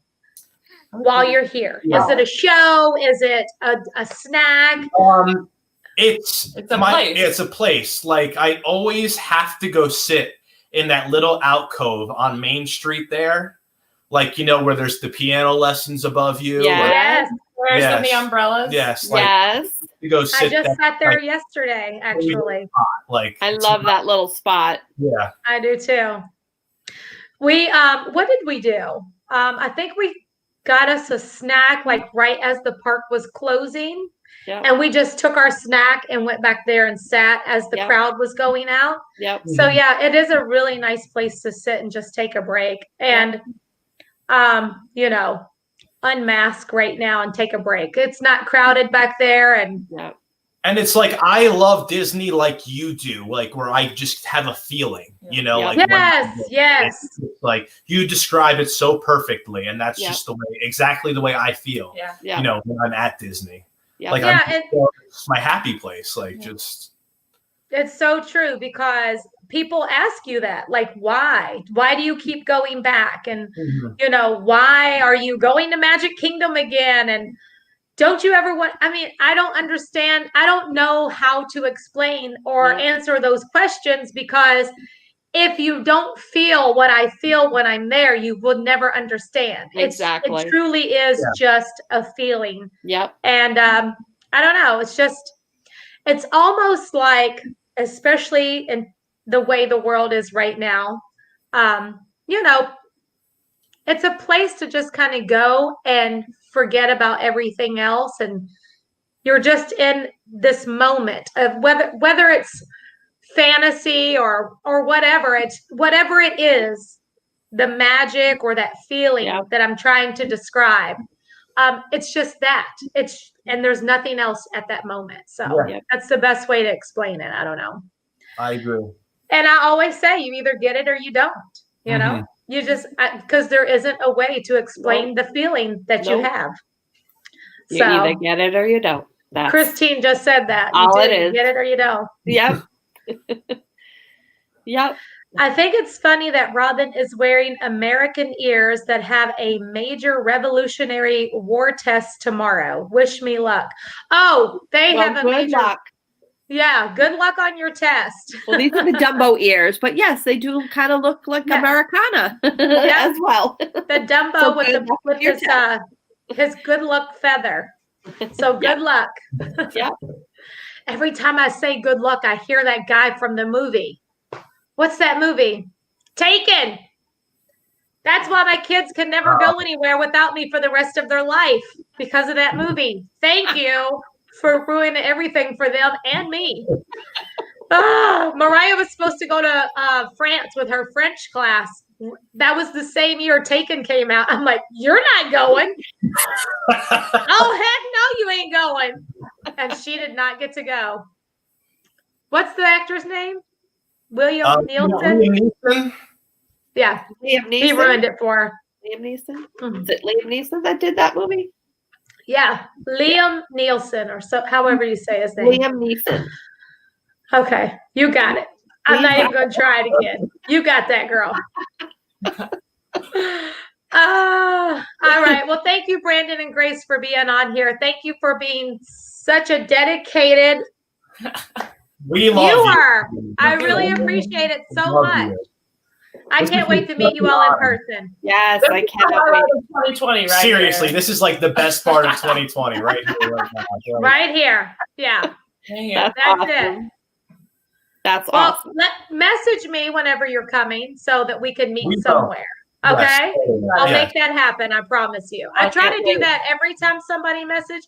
while you're here? Is it a show? Is it a snack? It's It's a place. It's a place. Like I always have to go sit in that little alcove on Main Street there. Like, where there's the piano lessons above you. Yeah. Like, Yes, Where's Yes. the umbrellas? yes. Like Yes. to go I sit just there. sat there like, yesterday, actually. Like I it's love that little spot. Yeah. I do too. We what did we do? I think we got us a snack like right as the park was closing. Yep. And we just took our snack and went back there and sat as the Yep. crowd was going out. Yep. So yeah, it is a really nice place to sit and just take a break and unmask right now and take a break. It's not crowded back there, and Yep. And it's like I love Disney like you do, like where I just have a feeling, Yeah. like yes. it's like you describe it so perfectly, and that's Yeah. just exactly the way I feel. Yeah. Yeah. When I'm at Disney, Yep. like Yeah, it's my happy place. Like just It's so true, because people ask you that, like, why do you keep going back? And why are you going to Magic Kingdom again? And don't you ever want, I mean, I don't understand. I don't know how to explain or Yeah. answer those questions, because if you don't feel what I feel when I'm there, you will never understand. Exactly. It truly is just a feeling. Yep. And I don't know. It's almost like, especially in the way the world is right now, it's a place to just kind of go and forget about everything else, and you're just in this moment of whether it's fantasy or whatever, it's whatever it is, the magic or that feeling Yeah. that I'm trying to describe. It's just that and there's nothing else at that moment. So Yeah. that's the best way to explain it. I don't know. I agree. And I always say you either get it or you don't, you know, you just, because there isn't a way to explain the feeling that you have. You either get it or you don't. That's Christine just said that. all You it is. get it or you don't. Yep. Yep. I think it's funny that Robin is wearing American ears that have a major Revolutionary War test tomorrow. Wish me luck. Oh, they have a good major. luck. Yeah, good luck on your test. Well, these are the Dumbo ears, but yes, they do kind of look like Americana as well. The Dumbo So with good luck with your his good luck feather. So good luck. Yeah. Every time I say good luck, I hear that guy from the movie. What's that movie? Taken. That's why my kids can never go anywhere without me for the rest of their life because of that movie. Thank you for ruining everything for them and me. Mariah was supposed to go to France with her French class. That was the same year Taken came out. I'm like, you're not going. Oh, heck no, you ain't going. And she did not get to go. What's the actor's name? William Nielsen? Liam Neeson? Yeah. Liam Neeson. He ruined it for her. Liam Neeson? Is it Liam Neeson that did that movie? Yeah. Liam Nielsen, or so however you say his name. Liam Neeson. Okay. You got it. I'm not even going to try it again. You got that, girl. All right. Well, thank you, Brandon and Grace, for being on here. Thank you for being such a dedicated. We love you. Are. I really appreciate it so much. I can't wait to meet you all in person. Yes, I cannot wait. 2020, right? Seriously, this is like the best part of 2020 right here. Right now. Right here. Yeah. That's awesome. it. That's well, awesome. Message me whenever you're coming so that we can meet somewhere. Okay? Yes. I'll make that happen. I promise you. I try to do that every time somebody message.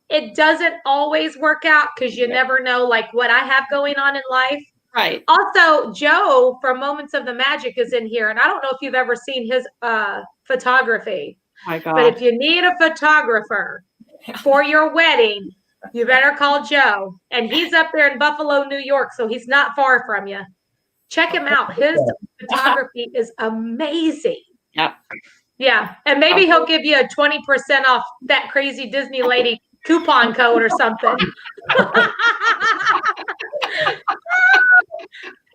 It doesn't always work out because you never know like what I have going on in life. Right. Also, Joe from Moments of the Magic is in here. And I don't know if you've ever seen his photography. My God. But if you need a photographer for your wedding, you better call Joe. And he's up there in Buffalo, New York. So he's not far from you. Check him out. His photography is amazing. Yep. Yeah. And maybe he'll give you a 20% off that crazy Disney lady coupon code or something.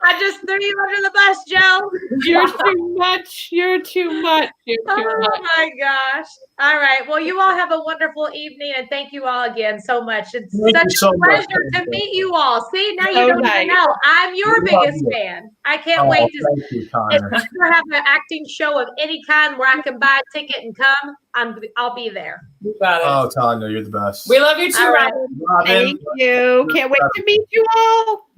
I just threw you under the bus, Joe. You're too much. You're too much. You're too much. Oh my gosh. All right. Well, you all have a wonderful evening, and thank you all again so much. It's such a pleasure to meet you all. See, now you don't even know. I'm your biggest fan. I can't wait to if you have an acting show of any kind where I can buy a ticket and come, I'll be there. You got it. Oh, Tanya, you're the best. We love you too, Robin. Thank you. Can't wait to meet you all.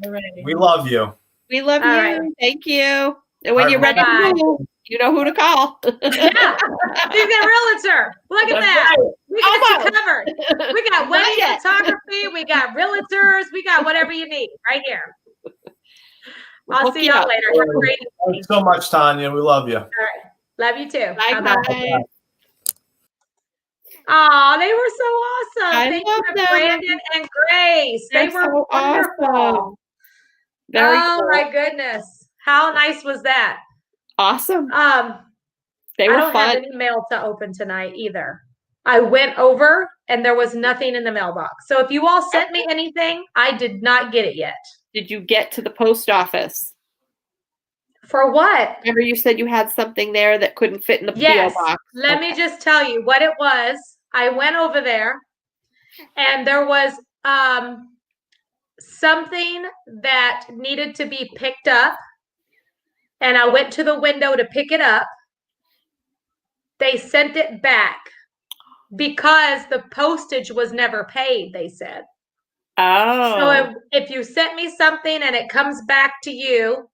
We love you. We love you. Right. Thank you. And when you're ready to move, you know who to call. Yeah. She's a realtor. Look at that. We got you covered. We got wedding photography. We got realtors. We got whatever you need right here. I'll see y'all later. Have a great evening. Thanks so much, Tanya. We love you. All right. Love you too. Bye-bye. Oh, they were so awesome. I Thank love you to them. Brandon and Grace. They were so wonderful. awesome. Very oh cool. my goodness. How nice was that? Awesome. They were I don't fun. have any mail to open tonight either. I went over and there was nothing in the mailbox. So if you all sent me anything, I did not get it yet. Did you get to the post office? For what? Remember you said you had something there that couldn't fit in the Yes. PO box. Let me just tell you what it was. I went over there and there was something that needed to be picked up. And I went to the window to pick it up. They sent it back because the postage was never paid, they said. Oh. So if you sent me something and it comes back to you,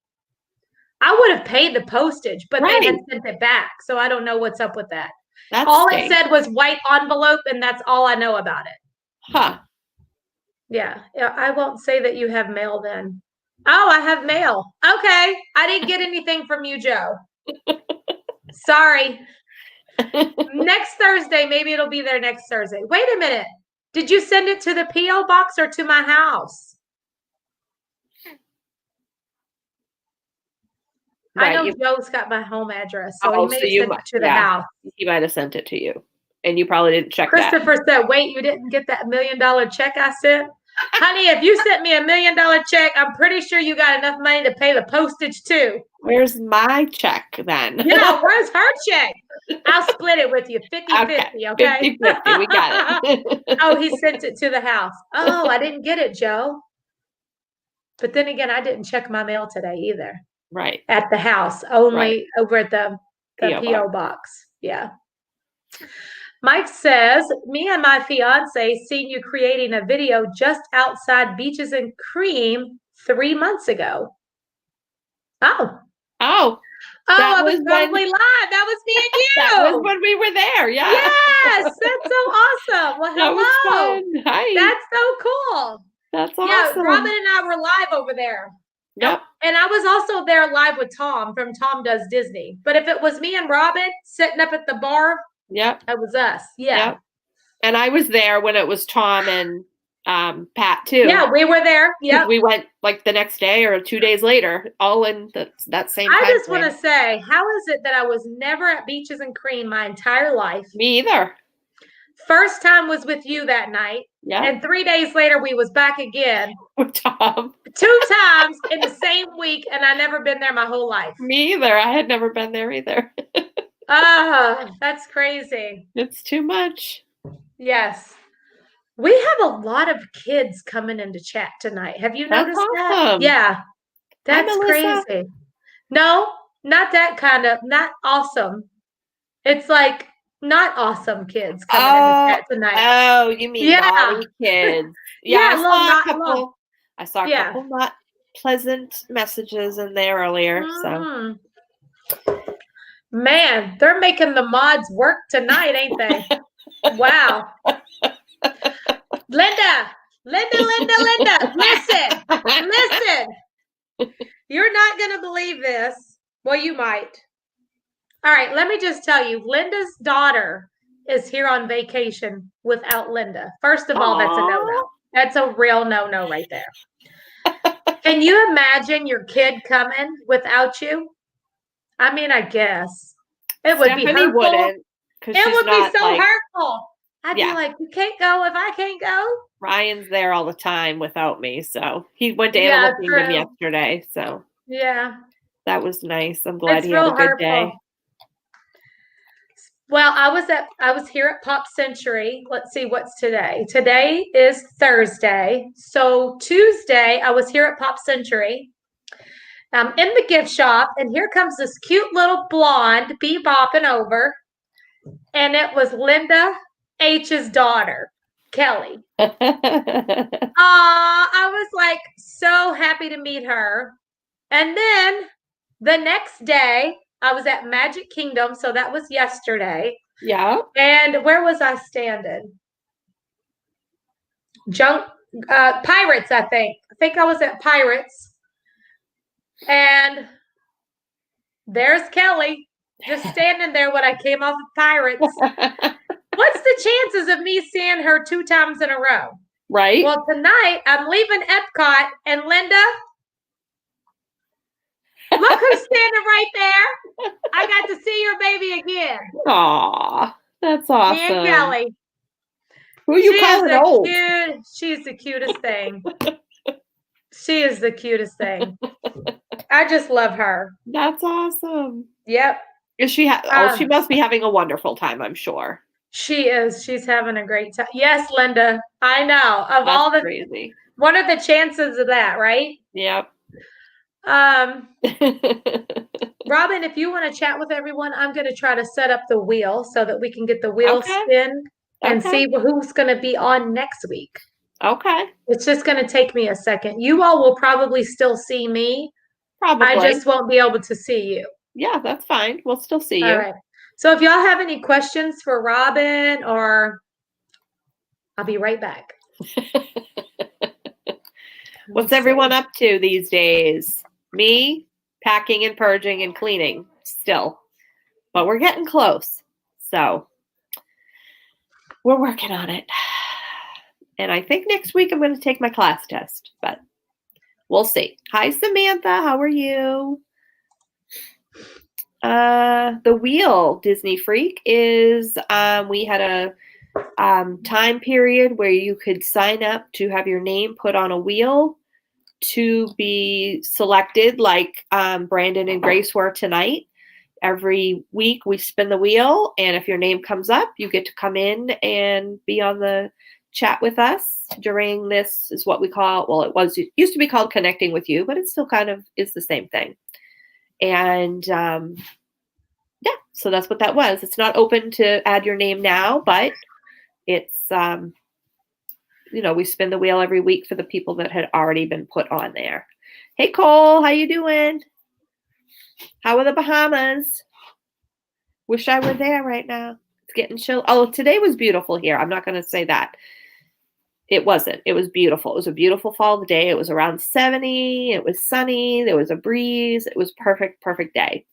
I would have paid the postage, but they had Right. sent it back. So I don't know what's up with that. That's All it said was white envelope, and that's all I know about it. Huh. Yeah. I won't say that you have mail then. Oh, I have mail. Okay. I didn't get anything from you, Joe. Sorry. Next Thursday, maybe it'll be there next Thursday. Wait a minute. Did you send it to the P.O. box or to my house? Right, I know Joe's got my home address, so Oh, he may so have you sent might- it to the yeah. house. He might have sent it to you, and you probably didn't check that. Christopher said, wait, you didn't get that $1 million check I sent? Honey, if you sent me $1 million check, I'm pretty sure you got enough money to pay the postage too. Where's my check then? Yeah, where's her check? I'll split it with you 50-50, okay? 50-50, we got it. Oh, he sent it to the house. Oh, I didn't get it, Joe. But then again, I didn't check my mail today either. Right. At the house, only over at the P.O. box. Yeah. Mike says, me and my fiance seen you creating a video just outside Beaches and Cream 3 months ago. Oh. Oh. I was probably live. That was me and you. That was when we were there. Yeah. Yes. That's so awesome. Well, hello. That was fun. Hi. That's so cool. That's awesome. Yeah, Robin and I were live over there. Yep. And I was also there live with Tom from Tom Does Disney. But if it was me and Robin sitting up at the bar, yep, it was us. Yeah. Yep. And I was there when it was Tom and Pat too. Yeah, we were there. Yeah. We went like the next day or 2 days later, all in that same time. I just want to say, how is it that I was never at Beaches and Cream my entire life? Me either. First time was with you that night. Yeah. And 3 days later, we was back again. With Tom. 2 times in the same week, and I never been there my whole life. Me either. I had never been there either. That's crazy. It's too much. Yes. We have a lot of kids coming into chat tonight. Have you noticed that? Yeah. That's crazy. No, not that kind of, not awesome. It's like not awesome kids coming into chat tonight. Oh, you mean naughty kids. Yeah, I saw a couple not pleasant messages in there earlier. So man, they're making the mods work tonight, ain't they? Wow. Linda, listen. You're not going to believe this. Well, you might. All right, let me just tell you, Linda's daughter is here on vacation without Linda. First of all, that's a no-no. That's a real no-no right there. Can you imagine your kid coming without you? I mean, I guess. It would be hurtful. Wouldn't, it would be so hurtful. I'd be like, you can't go if I can't go. Ryan's there all the time without me. So he went to Animal Kingdom yesterday. So yeah, that was nice. I'm glad he had a good day. Well, I was here at Pop Century. Let's see, what's today? Today is Thursday. So Tuesday, I was here at Pop Century. I'm in the gift shop, and here comes this cute little blonde bebopping over. And it was Linda H's daughter, Kelly. I was like so happy to meet her. And then the next day, I was at Magic Kingdom, so that was yesterday. Yeah. And where was I standing? Pirates, I think. I think I was at Pirates. And there's Kelly just standing there when I came off of Pirates. What's the chances of me seeing her 2 times in a row? Right. Well, tonight I'm leaving Epcot, and Linda, look who's standing right there. I got to see your baby again. Aw, that's awesome. Me and Kelly. Who are you calling old? She's the cutest thing. She is the cutest thing. I just love her. That's awesome. Yep. Is she? She must be having a wonderful time, I'm sure. She is. She's having a great time. Yes, Linda. I know. Of That's all the crazy. What are the chances of that, right? Yep. Robin, if you want to chat with everyone, I'm going to try to set up the wheel so that we can get the wheel spin and see who's going to be on next week. Okay. It's just going to take me a second. You all will probably still see me, Probably. I just won't be able to see you. Yeah, that's fine. We'll still see you. All right. So if y'all have any questions for Robin, or I'll be right back. What's everyone up to these days? Me, packing and purging and cleaning still. But we're getting close. So we're working on it. And I think next week I'm going to take my class test, but we'll see. Hi, Samantha. How are you? The Wheel Disney Freak is, we had a time period where you could sign up to have your name put on a wheel to be selected, like Brandon and Grace were tonight. Every week we spin the wheel, and if your name comes up, you get to come in and be on the chat with us during this, is what we call, well, it used to be called Connecting with You, but it still kind of is the same thing. And yeah, so that's what that was. It's not open to add your name now, but it's, we spin the wheel every week for the people that had already been put on there. Hey, Cole, how you doing? How are the Bahamas? Wish I were there right now. It's getting chill. Oh, today was beautiful here. I'm not going to say that. It wasn't. It was beautiful. It was a beautiful fall day. It was around 70. It was sunny. There was a breeze. It was perfect day.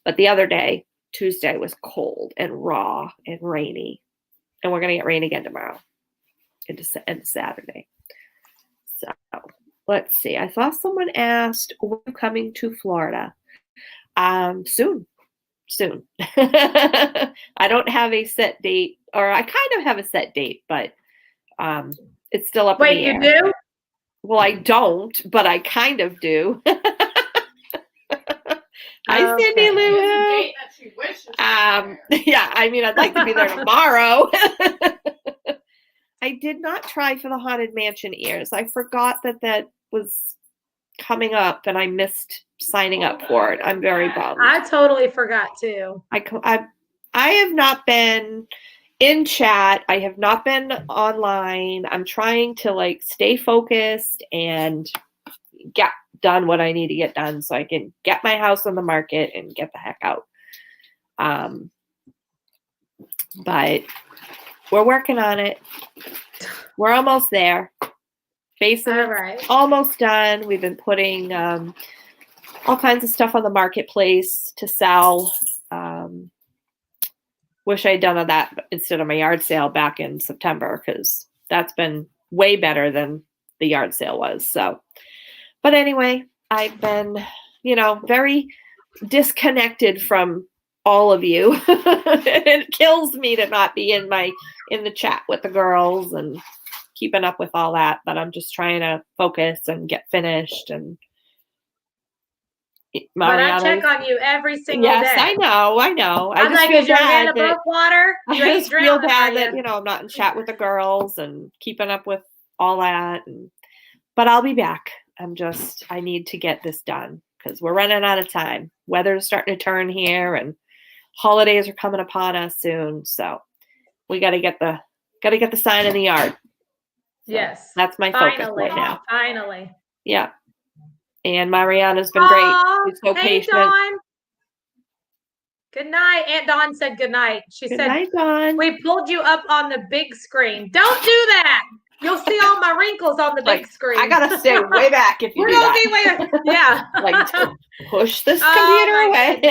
But the other day, Tuesday, was cold and raw and rainy. And we're going to get rain again tomorrow and Saturday. So let's see. I saw someone asked, when are you coming to Florida? Soon. I don't have a set date, or I kind of have a set date, but it's still up in the air. Wait, you do? Well, I don't, but I kind of do. Hi, Cindy Lou. Yeah, I mean, I'd like to be there tomorrow. I did not try for the Haunted Mansion ears. I forgot that was coming up, and I missed signing up for it. I'm very bummed. I totally forgot too. I have not been in chat. I have not been online. I'm trying to stay focused and get done what I need to get done so I can get my house on the market and get the heck out. But we're working on it. We're almost there. Basement almost done. We've been putting all kinds of stuff on the marketplace to sell. Wish I'd done that instead of my yard sale back in September, because that's been way better than the yard sale was. So, but anyway, I've been, very disconnected from all of you. It kills me to not be in the chat with the girls and keeping up with all that, but I'm just trying to focus and get finished. And but I check on you every single day. Yes, I know. I'm like, is your hand above water? I just feel bad that, I'm not in chat with the girls and keeping up with all that. But I'll be back. I need to get this done because we're running out of time. Weather's starting to turn here and holidays are coming upon us soon. So we got to get the sign in the yard. So yes. That's my focus right now. Finally. Yeah. And Mariana's been great. She's so patient. Dawn. Good night. Aunt Dawn said good night. She said, night, Dawn. We pulled you up on the big screen. Don't do that. You'll see all my wrinkles on the big screen. I gotta stay way back if you do that. Yeah. Push this computer away.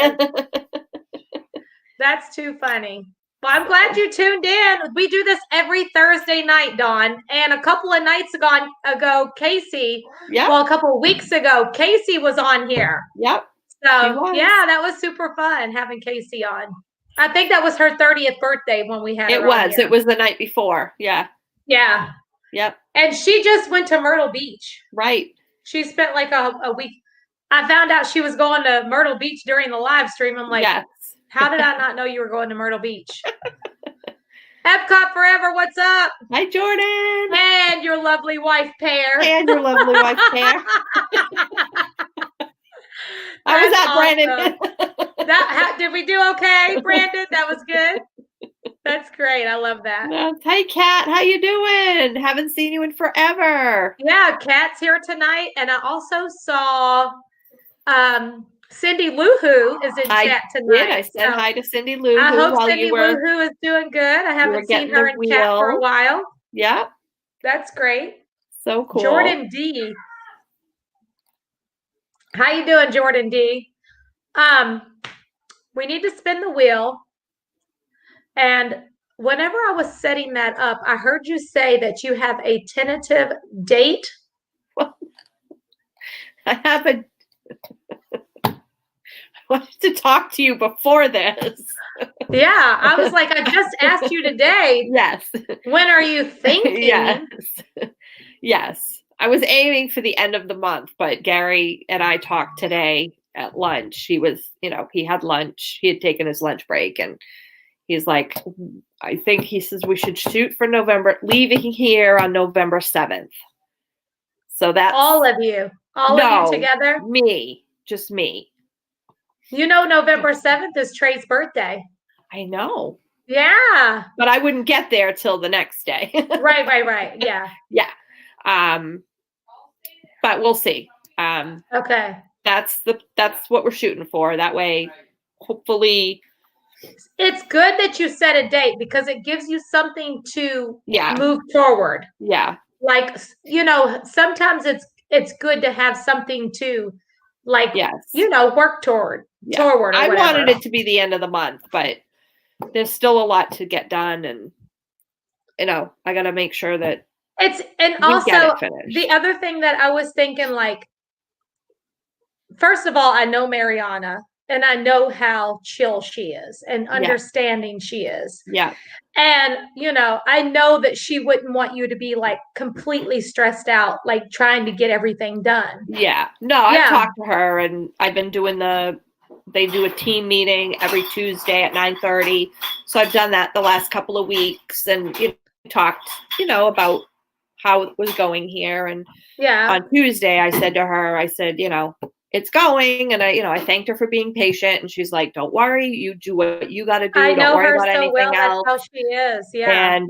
That's too funny. Well, I'm glad you tuned in. We do this every Thursday night, Dawn. And a couple of nights ago, Casey, a couple of weeks ago, Casey was on here. Yep. So, yeah, that was super fun having Casey on. I think that was her 30th birthday when we had her on here. It was the night before. Yeah. Yeah. Yep. And she just went to Myrtle Beach. Right. She spent a week. I found out she was going to Myrtle Beach during the live stream. I'm like, yes. How did I not know you were going to Myrtle Beach? Epcot Forever, what's up? Hi, Jordan. And your lovely wife, Pear. How was that, Brandon? Did we do okay, Brandon? That was good. That's great. I love that. Hey, Kat. How you doing? Haven't seen you in forever. Yeah, Kat's here tonight. And I also saw Cindy Lou Who is in I chat did. tonight. I said so hi to Cindy Lou I Who hope while Cindy you Lou were Who is doing good. I haven't seen getting her the in chat for a wheel. while. Yeah. That's great. So cool. Jordan D. How you doing, Jordan D? We need to spin the wheel. And whenever I was setting that up, I heard you say that you have a tentative date. I haven't. I wanted to talk to you before this. Yeah, I was like, I just asked you today. Yes. When are you thinking? Yes. Yes. I was aiming for the end of the month, but Gary and I talked today at lunch. He was, he had lunch. He had taken his lunch break, and he's like, I think he says we should shoot for November, leaving here on November 7th. So that's all of you together? Me, just me. November 7th is Trey's birthday. I know. Yeah. But I wouldn't get there till the next day. Right. Yeah. Yeah. But we'll see. Okay. That's what we're shooting for. That way, hopefully. It's good that you set a date because it gives you something to move forward. Yeah. Like, sometimes it's good to have something to work toward. Or I whatever. wanted it to be the end of the month, but there's still a lot to get done, and I got to make sure that also the other thing that I was thinking, like, first of all, I know Mariana and I know how chill she is and understanding she is. Yeah. And, I know that she wouldn't want you to be like completely stressed out, like trying to get everything done. Yeah. No, I've talked to her, and I've been doing they do a team meeting every Tuesday at 9:30. So I've done that the last couple of weeks, and talked, about how it was going here. And on Tuesday, I said to her, it's going. And I thanked her for being patient. And she's like, don't worry, you do what you got to do. Don't worry about anything else. That's how she is. Yeah.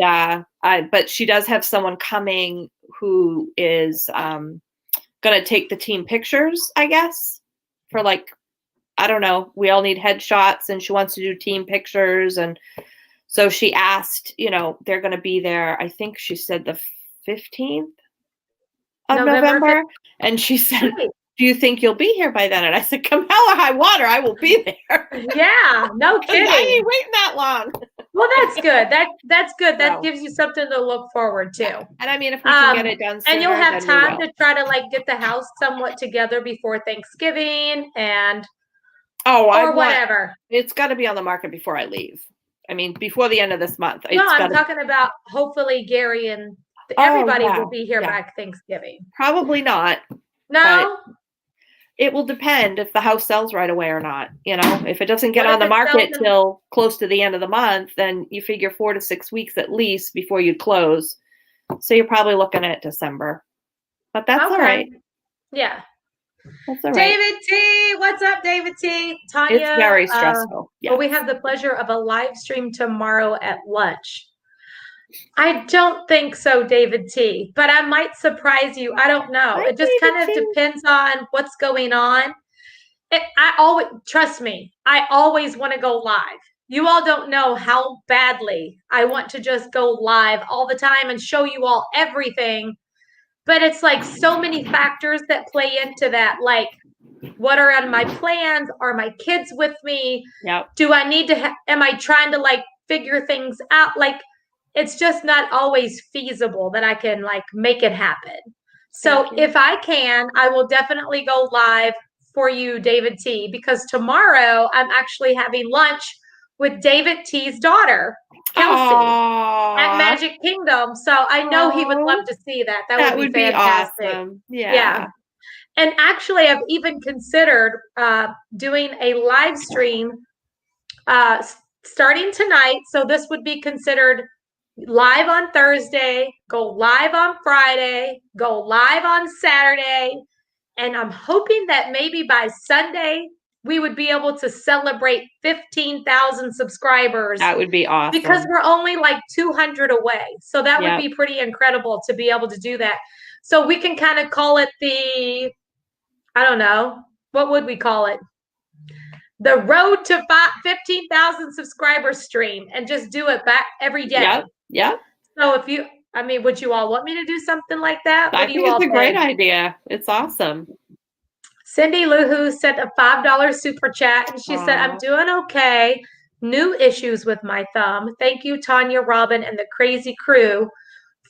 And, but she does have someone coming who is going to take the team pictures, I guess, for I don't know. We all need headshots, and she wants to do team pictures. And so she asked, they're going to be there. I think she said the 15th of November. And she said, do you think you'll be here by then? And I said, come hell or high water, I will be there. Yeah, no kidding. I ain't waiting that long. Well, that's good. That's good. That gives you something to look forward to. And I mean, if we can get it done sooner, and you'll have time to try to get the house somewhat together before Thanksgiving and whatever. It's got to be on the market before I leave. I mean, before the end of this month. No, I'm talking about hopefully Gary and everybody will be here by Thanksgiving. Probably not. No. It will depend if the house sells right away or not. If it doesn't get on the market till close to the end of the month, then you figure 4 to 6 weeks at least before you close. So you're probably looking at December. But that's all right. Yeah. That's all right. David T, what's up, David T? Tanya, it's very stressful. Well, we have the pleasure of a live stream tomorrow at lunch. I don't think so, David T, but I might surprise you. I don't know. It just kind of depends on what's going on. Trust me, I always want to go live. You all don't know how badly I want to just go live all the time and show you all everything. But it's so many factors that play into that. What are on my plans? Are my kids with me? Yep. Do I need to, am I trying to figure things out? It's just not always feasible that I can make it happen. So if I can, I will definitely go live for you, David T, because tomorrow I'm actually having lunch with David T's daughter, Kelsey, at Magic Kingdom. So I know he would love to see that. That would be fantastic. Awesome. Yeah. And actually, I've even considered doing a live stream starting tonight. So this would be considered live on Thursday, go live on Friday, go live on Saturday. And I'm hoping that maybe by Sunday, we would be able to celebrate 15,000 subscribers. That would be awesome. Because we're only 200 away. So that would be pretty incredible to be able to do that. So we can kind of call it the what would we call it? The road to 15,000 subscribers stream, and just do it back every day. Yep. Yep. So would you all want me to do something like that? I think it's a great idea. It's awesome. Cindy Luhu sent a $5 super chat, and she said, I'm doing okay. New issues with my thumb. Thank you, Tanya, Robin, and the crazy crew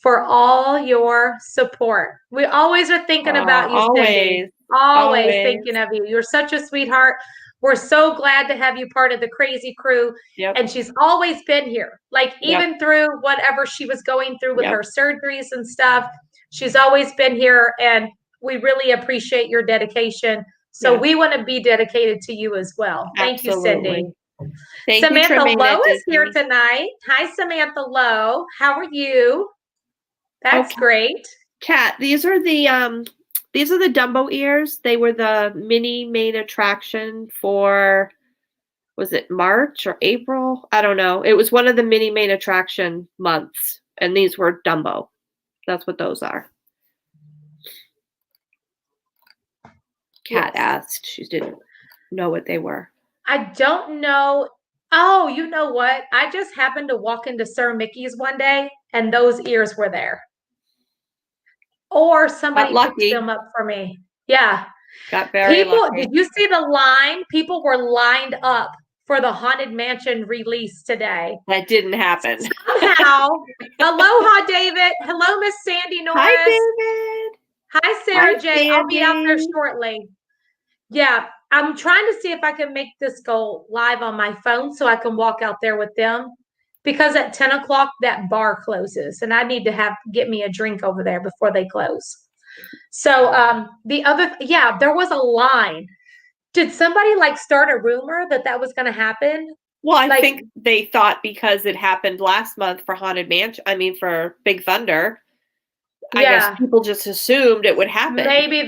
for all your support. We always are thinking about you, Cindy. Always thinking of you. You're such a sweetheart. We're so glad to have you part of the crazy crew. Yep. And she's always been here. Like even through whatever she was going through with her surgeries and stuff, she's always been here. And we really appreciate your dedication. So we want to be dedicated to you as well. Thank you, Cindy. Samantha Lowe is here tonight. Hi, Samantha Lowe. How are you? That's great. Kat, these are the Dumbo ears. They were the mini main attraction for, was it March or April? I don't know. It was one of the mini main attraction months, and these were Dumbo. That's what those are. Kat asked. She didn't know what they were. I don't know. Oh, you know what? I just happened to walk into Sir Mickey's one day, and those ears were there. Or somebody picked them up for me. Yeah. Got very lucky. Did you see the line? People were lined up for the Haunted Mansion release today. That didn't happen. Somehow. Aloha, David. Hello, Miss Sandy Norris. Hi, David. Hi, Sarah J. I'll be out there shortly. Yeah. I'm trying to see if I can make this go live on my phone so I can walk out there with them. Because at 10 o'clock, that bar closes, and I need to get me a drink over there before they close. So there was a line. Did somebody start a rumor that was going to happen? Well, I think they thought because it happened last month for Haunted Mansion, for Big Thunder, I guess people just assumed it would happen. Maybe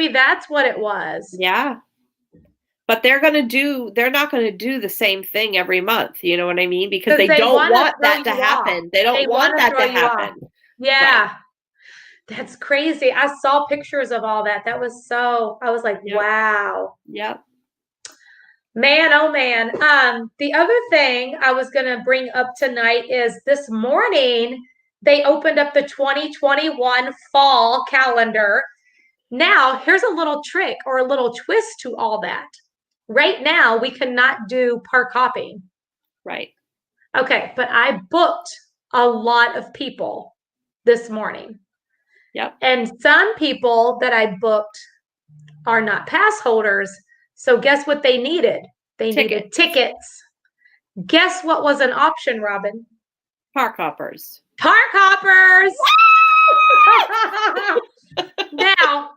that's what it was. Yeah. But they're not going to do the same thing every month. You know what I mean? Because they don't want that to happen. They don't want that to happen. Yeah. Right. That's crazy. I saw pictures of all that. I was like, wow. Yep. Man, oh man. The other thing I was going to bring up tonight is this morning, they opened up the 2021 fall calendar. Now, here's a little trick or a little twist to all that. Right now, we cannot do park hopping. Right. Okay, but I booked a lot of people this morning. Yep. And some people that I booked are not pass holders. So guess what they needed? They needed tickets. Guess what was an option, Robin? Park hoppers. Park hoppers! Now,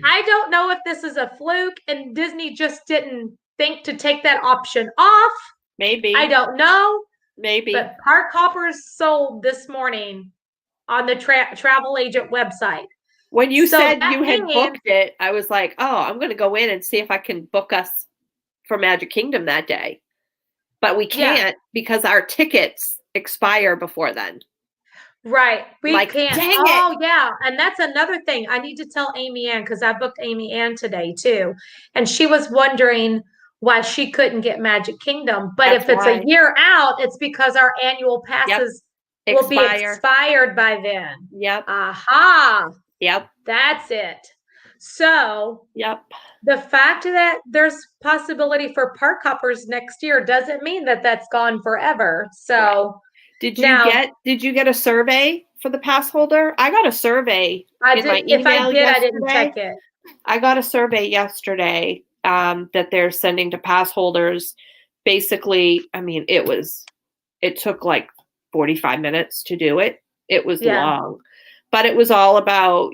I don't know if this is a fluke and Disney just didn't think to take that option off. Maybe. I don't know. Maybe. But park hoppers sold this morning on the travel agent website. When you said you had booked it, I was like, oh, I'm going to go in and see if I can book us for Magic Kingdom that day. But we can't because our tickets expire before then. Right. We can't. Dang oh, it. Yeah. And that's another thing. I need to tell Amy Ann because I booked Amy Ann today too. And she was wondering why she couldn't get Magic Kingdom. But if it's a year out, it's because our annual passes will be expired by then. Yep. Aha. Yep. That's it. So the fact that there's possibility for park hoppers next year doesn't mean that that's gone forever. So Did you get a survey for the pass holder? I got a survey. I didn't check it. I got a survey yesterday that they're sending to pass holders. Basically, it took like 45 minutes to do it. It was long, but it was all about,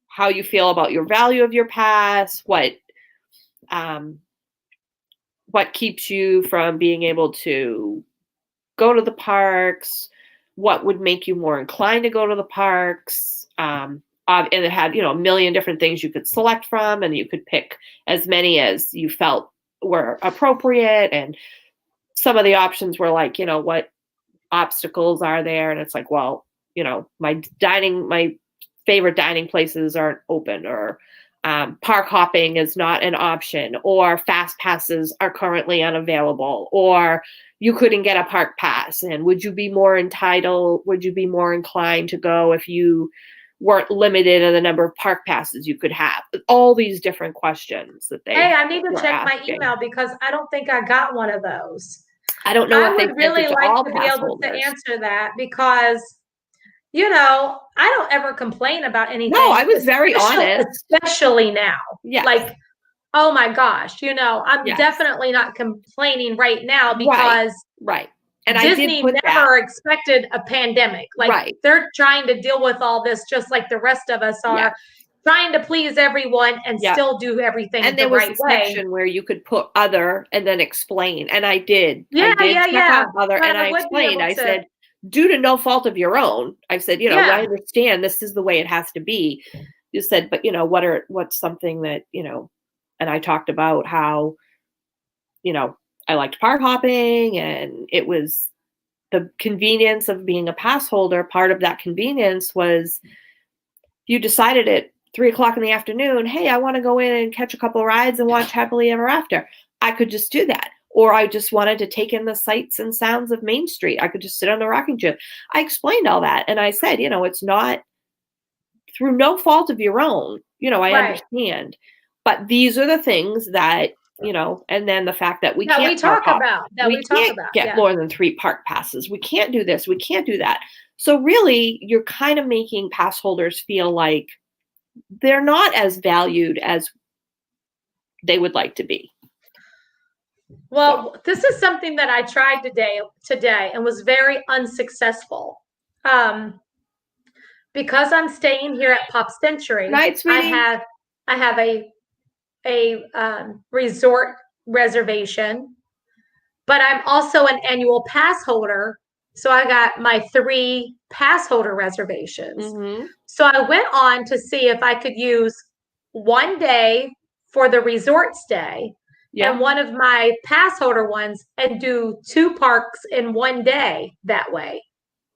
how you feel about your value of your pass, what keeps you from being able to go to the parks, what would make you more inclined to go to the parks. And it had, a million different things you could select from, and you could pick as many as you felt were appropriate. And some of the options were like, what obstacles are there? And it's like, well, my favorite dining places aren't open, or park hopping is not an option, or fast passes are currently unavailable, or you couldn't get a park pass, and would you be more inclined to go if you weren't limited in the number of park passes you could have? All these different questions that they Hey, I need to were check my asking. email because I don't think I got one of those. I don't know I if they would sent really it to like all to be pass able to holders. answer that because, you know, I don't ever complain about anything. No, I was very honest. Especially now. Yeah. Like, oh my gosh, you know, I'm Yes. definitely not complaining right now because Right. And Disney I did put never expected a pandemic. Like Right. they're trying to deal with all this just like the rest of us are, trying to please everyone and still do everything and the there was right a way. section where you could put other and then explain. And I did. Yeah, I did check out other, But and I would be explained. able I to- said, due to no fault of your own, I said, you know, Yeah. I understand this is the way it has to be. You said, but you know, what's something that, you know, and I talked about how, you know, I liked park hopping, and it was the convenience of being a pass holder. Part of that convenience was you decided at 3:00 in the afternoon, hey, I want to go in and catch a couple rides and watch Happily Ever After. I could just do that. Or I just wanted to take in the sights and sounds of Main Street. I could just sit on the rocking chair. I explained all that. And I said, you know, it's not through no fault of your own. You know, I understand. But these are the things that, you know, and then the fact that we can't talk about. We can't get more than 3 park passes. We can't do this. We can't do that. So really, you're kind of making pass holders feel like they're not as valued as they would like to be. Well, this is something that I tried today and was very unsuccessful. Because I'm staying here at Pop Century, Night, sweetie. I have a resort reservation, but I'm also an annual pass holder. So I got my 3 pass holder reservations. Mm-hmm. So I went on to see if I could use one day for the resort stay and one of my pass holder ones and do 2 parks in one day that way.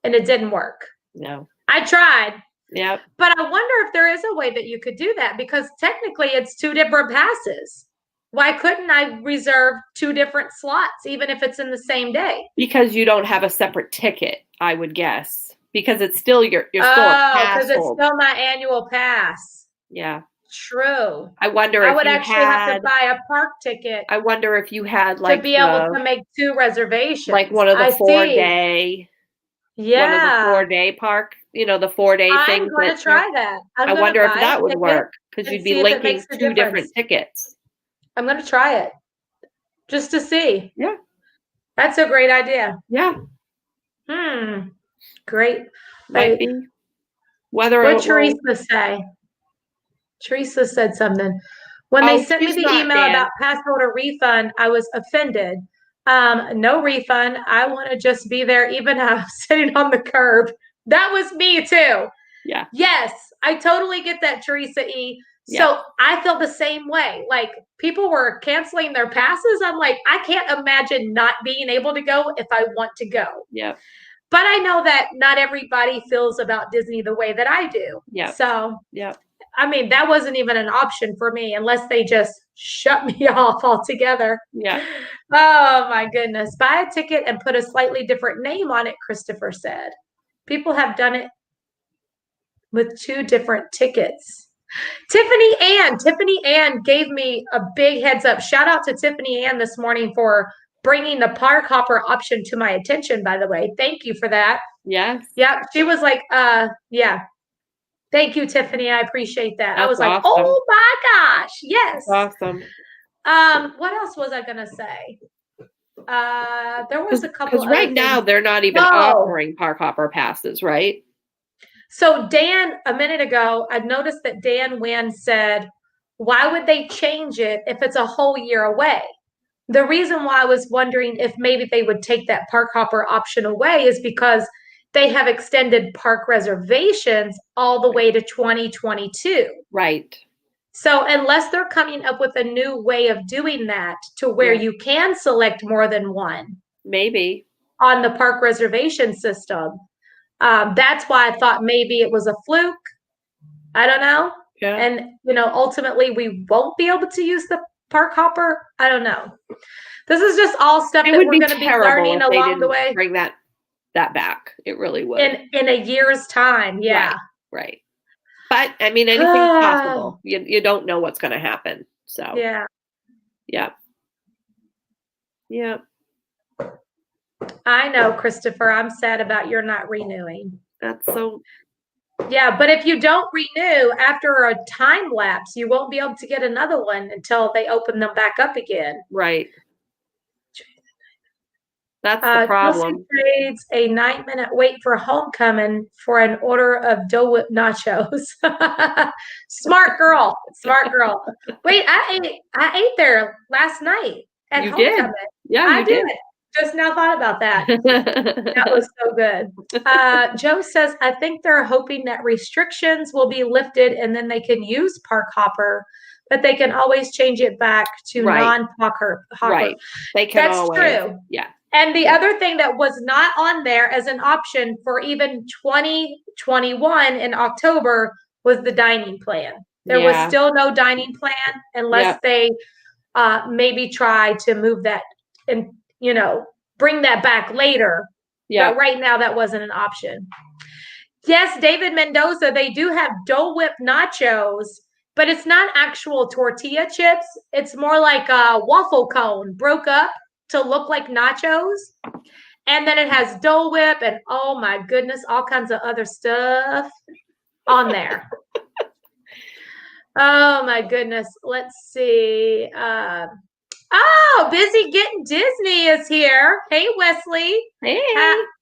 And it didn't work. No. I tried. Yep. But I wonder if there is a way that you could do that because technically it's 2 different passes. Why couldn't I reserve 2 different slots, even if it's in the same day? Because you don't have a separate ticket, I would guess. Because it's still you're still a pass because it's still my annual pass. Yeah. True. I wonder I if would you actually have to buy a park ticket. I wonder if you had like to be able to make 2 reservations. Like one of the 4-day. Yeah. One of the 4-day park, you know, the 4-day things. I'm going to try that. I wonder if that would work because you'd be linking 2 different tickets. I'm going to try it just to see. Yeah. That's a great idea. Yeah. Great. Might be. What did Teresa say? Teresa said something. When they sent me the email about pass holder refund, I was offended. No refund. I want to just be there even though I'm sitting on the curb. That was me too. Yeah. Yes, I totally get that, Teresa E. So I feel the same way. Like people were canceling their passes. I'm like, I can't imagine not being able to go if I want to go. Yeah. But I know that not everybody feels about Disney the way that I do. Yeah. So yeah. I mean, that wasn't even an option for me unless they just shut me off altogether. Yeah. Oh my goodness. Buy a ticket and put a slightly different name on it, Christopher said. People have done it with 2 different tickets. Tiffany Ann gave me a big heads up. Shout out to Tiffany Ann this morning for bringing the park hopper option to my attention, by the way. Thank you for that. Yes. Yeah. She was like, yeah. Thank you, Tiffany. I appreciate that. That's I was like, awesome. oh my gosh. Yes. That's awesome. What else was I gonna say? There was a couple because right now they're not even offering park hopper passes, right? So Dan, a minute ago, I noticed that Dan Wynn said, why would they change it if it's a whole year away? The reason why I was wondering if maybe they would take that park hopper option away is because they have extended park reservations all the way to 2022. Right. So unless they're coming up with a new way of doing that to where you can select more than one. Maybe. On the park reservation system. That's why I thought maybe it was a fluke. I don't know. Yeah. And, ultimately we won't be able to use the park hopper. I don't know. This is just all stuff It that would we're be going to be terrible learning if they along the didn't way bring that back. It really would. in a year's time. Yeah. Right. But I mean, anything's possible. You don't know what's going to happen. So Yeah. yeah. I know, Christopher. I'm sad about your not renewing. That's so. Yeah, but if you don't renew after a time lapse, you won't be able to get another one until they open them back up again. Right. That's the problem. Chelsea trades a 9-minute wait for homecoming for an order of Dole Whip nachos. Smart girl. Wait, I ate there last night at You homecoming. did. Yeah, I you did. Just now thought about that. That was so good. Joe says, I think they're hoping that restrictions will be lifted and then they can use park hopper, but they can always change it back to non-hopper. Right. They can That's always. true. Yeah. And the other thing that was not on there as an option for even 2021 in October was the dining plan. There was still no dining plan unless they maybe try to move that and, bring that back later. Yeah. But right now that wasn't an option. Yes, David Mendoza, they do have Dole Whip nachos, but it's not actual tortilla chips. It's more like a waffle cone broke up to look like nachos. And then it has Dole Whip and, oh my goodness, all kinds of other stuff on there. Oh my goodness. Let's see. Busy Getting Disney is here. Hey, Wesley. Hey.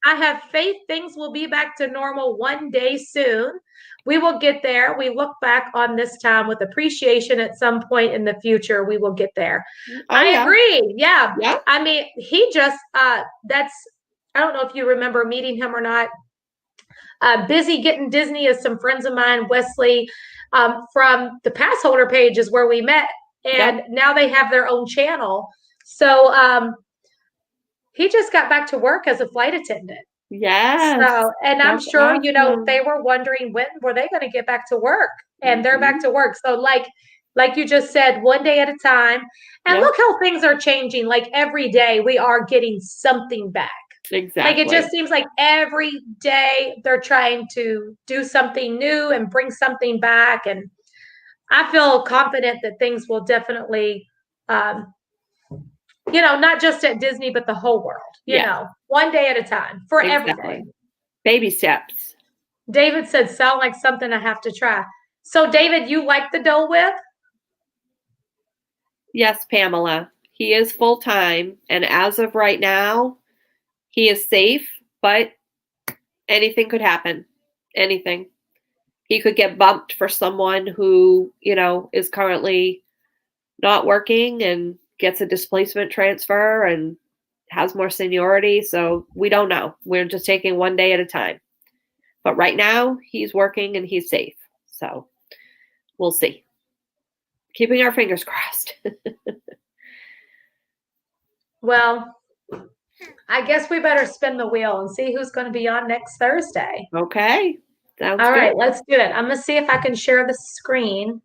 I have faith things will be back to normal one day soon. We will get there. We look back on this time with appreciation at some point in the future. We will get there. I agree. Yeah. I mean, he just, I don't know if you remember meeting him or not. Busy Getting Disney is some friends of mine, Wesley, from the pass holder page is where we met. And now they have their own channel. So he just got back to work as a flight attendant. Yes. So, and I'm sure, awesome. they were wondering when were they going to get back to work, and they're back to work. So like you just said, one day at a time. And look how things are changing. Like every day we are getting something back. Exactly. Like it just seems like every day they're trying to do something new and bring something back. And I feel confident that things will definitely, not just at Disney, but the whole world, one day at a time for everything. Baby steps. David said, sound like something I have to try. So David, you like the Dole Whip? Yes, Pamela. He is full-time. And as of right now, he is safe, but anything could happen. Anything. He could get bumped for someone who, is currently not working and gets a displacement transfer and has more seniority. So we don't know. We're just taking one day at a time. But right now, he's working and he's safe. So we'll see. Keeping our fingers crossed. Well, I guess we better spin the wheel and see who's going to be on next Thursday. Okay. Sounds All good. right, let's do it. I'm going to see if I can share the screen.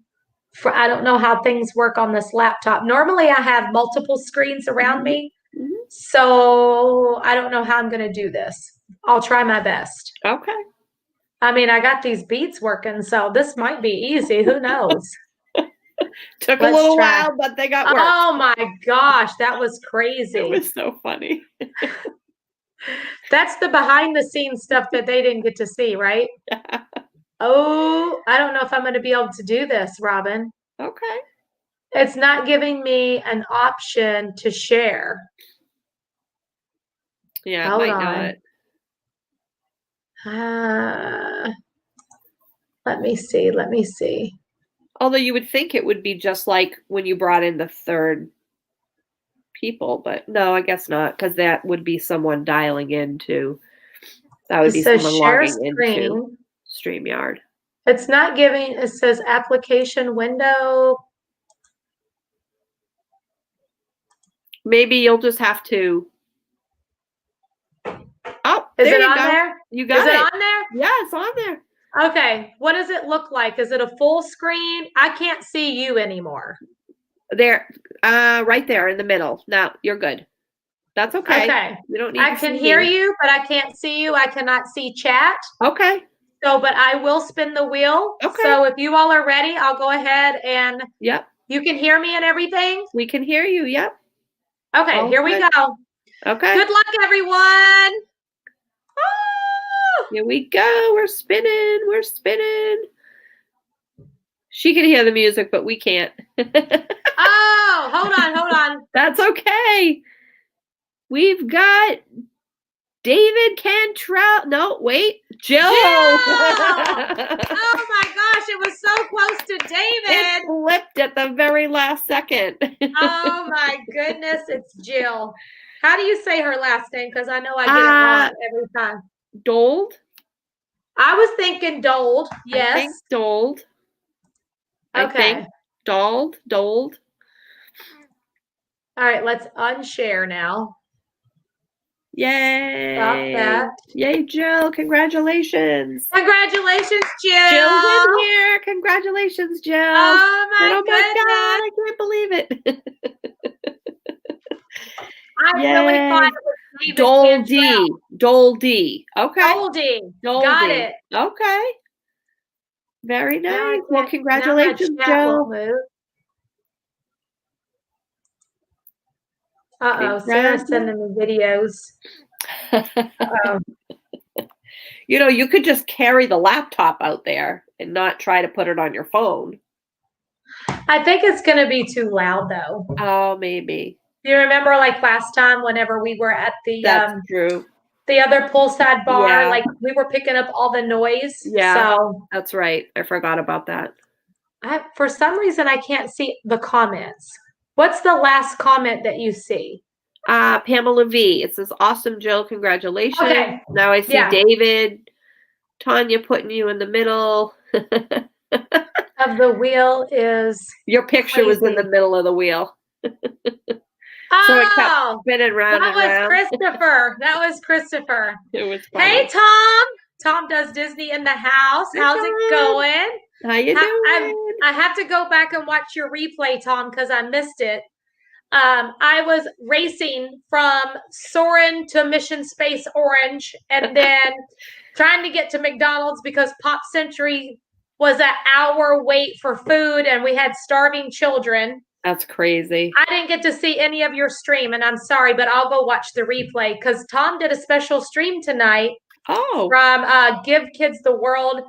I don't know how things work on this laptop. Normally, I have multiple screens around me. Mm-hmm. So I don't know how I'm going to do this. I'll try my best. Okay. I mean, I got these beats working, so this might be easy. Who knows? Took a little while, but they got work. Oh my gosh, that was crazy. It was so funny. That's the behind the scenes stuff that they didn't get to see, right? Oh, I don't know if I'm going to be able to do this, Robin. Okay. It's not giving me an option to share. Yeah, it might not. Let me see. Although you would think it would be just like when you brought in the third people, but no, I guess not, because that would be someone dialing into. That would be someone logging into StreamYard. It's not giving. It says application window. Maybe you'll just have to. Oh, is it on there? You got it. Is it on there? Yeah, it's on there. Okay. What does it look like? Is it a full screen? I can't see you anymore. There, right there in the middle. Now you're good. That's okay. Okay. You don't need I to can see hear me. you, but I can't see you. I cannot see chat. Okay. So, but I will spin the wheel. Okay. So if you all are ready, I'll go ahead and Yep. you can hear me and everything. We can hear you. Yep. Okay, All here we good. go. Okay. Good luck, everyone. Oh! Here we go. We're spinning. We're spinning. She can hear the music, but we can't. Oh, hold on, hold on. That's okay. We've got David Cantrell. No, wait. Jill. Oh my gosh, it was so close to It David. flipped at the very last second. Oh my goodness, it's Jill. How do you say her last name? Because I know I get it wrong every time. Dold? I was thinking Dold. I Yes. think Dold. I Okay. think Dold. All right, let's unshare now. Yay. Stop that. Yay, Jill. Congratulations. Congratulations, Jill. Jill's in here. Congratulations, Jill. Oh my God, goodness. I can't believe it. I really thought it was David Doldy. Doldy. Okay. Goldie. Doldy. Got it. Okay. Very Now I nice. Well, can't- congratulations, now my chat Jill. won't move. Uh-oh, Sarah's sending me videos. Uh-oh. You know, you could just carry the laptop out there and not try to put it on your phone. I think it's going to be too loud, though. Oh, maybe. You remember, like last time, whenever we were at the That's true. the other poolside bar, Yeah. like we were picking up all the noise. Yeah. So That's right. I forgot about that. for some reason, I can't see the comments. What's the last comment that you see? Pamela V. It says, awesome, Jill. Congratulations. Okay. Now I see Yeah. David. Tanya putting you in the middle. Of the wheel is Your picture was in the crazy. middle of the wheel. Oh, So it kept spinning round that and was round. Christopher. That was Christopher. It was funny. Hey, Tom. Tom does Disney in the house. Hey, How's Tom. it going? How you doing? I have to go back and watch your replay, Tom, because I missed it. I was racing from Soarin' to Mission Space Orange and then trying to get to McDonald's because Pop Century was an hour wait for food and we had starving children. That's crazy. I didn't get to see any of your stream, and I'm sorry, but I'll go watch the replay because Tom did a special stream tonight from Give Kids the World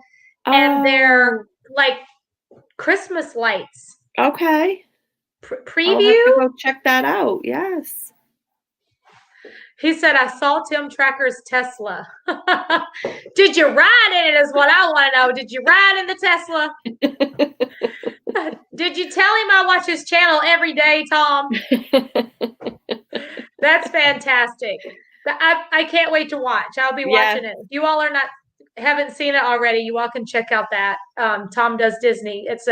and their like Christmas lights. Okay. Preview? I'll have to go check that out. Yes. He said, I saw Tim Tracker's Tesla. Did you ride in it is what I want to know. Did you ride in the Tesla? Did you tell him I watch his channel every day, Tom? That's fantastic. I can't wait to watch. I'll be watching it. If you all haven't seen it already, you all can check out that Tom Does Disney. It's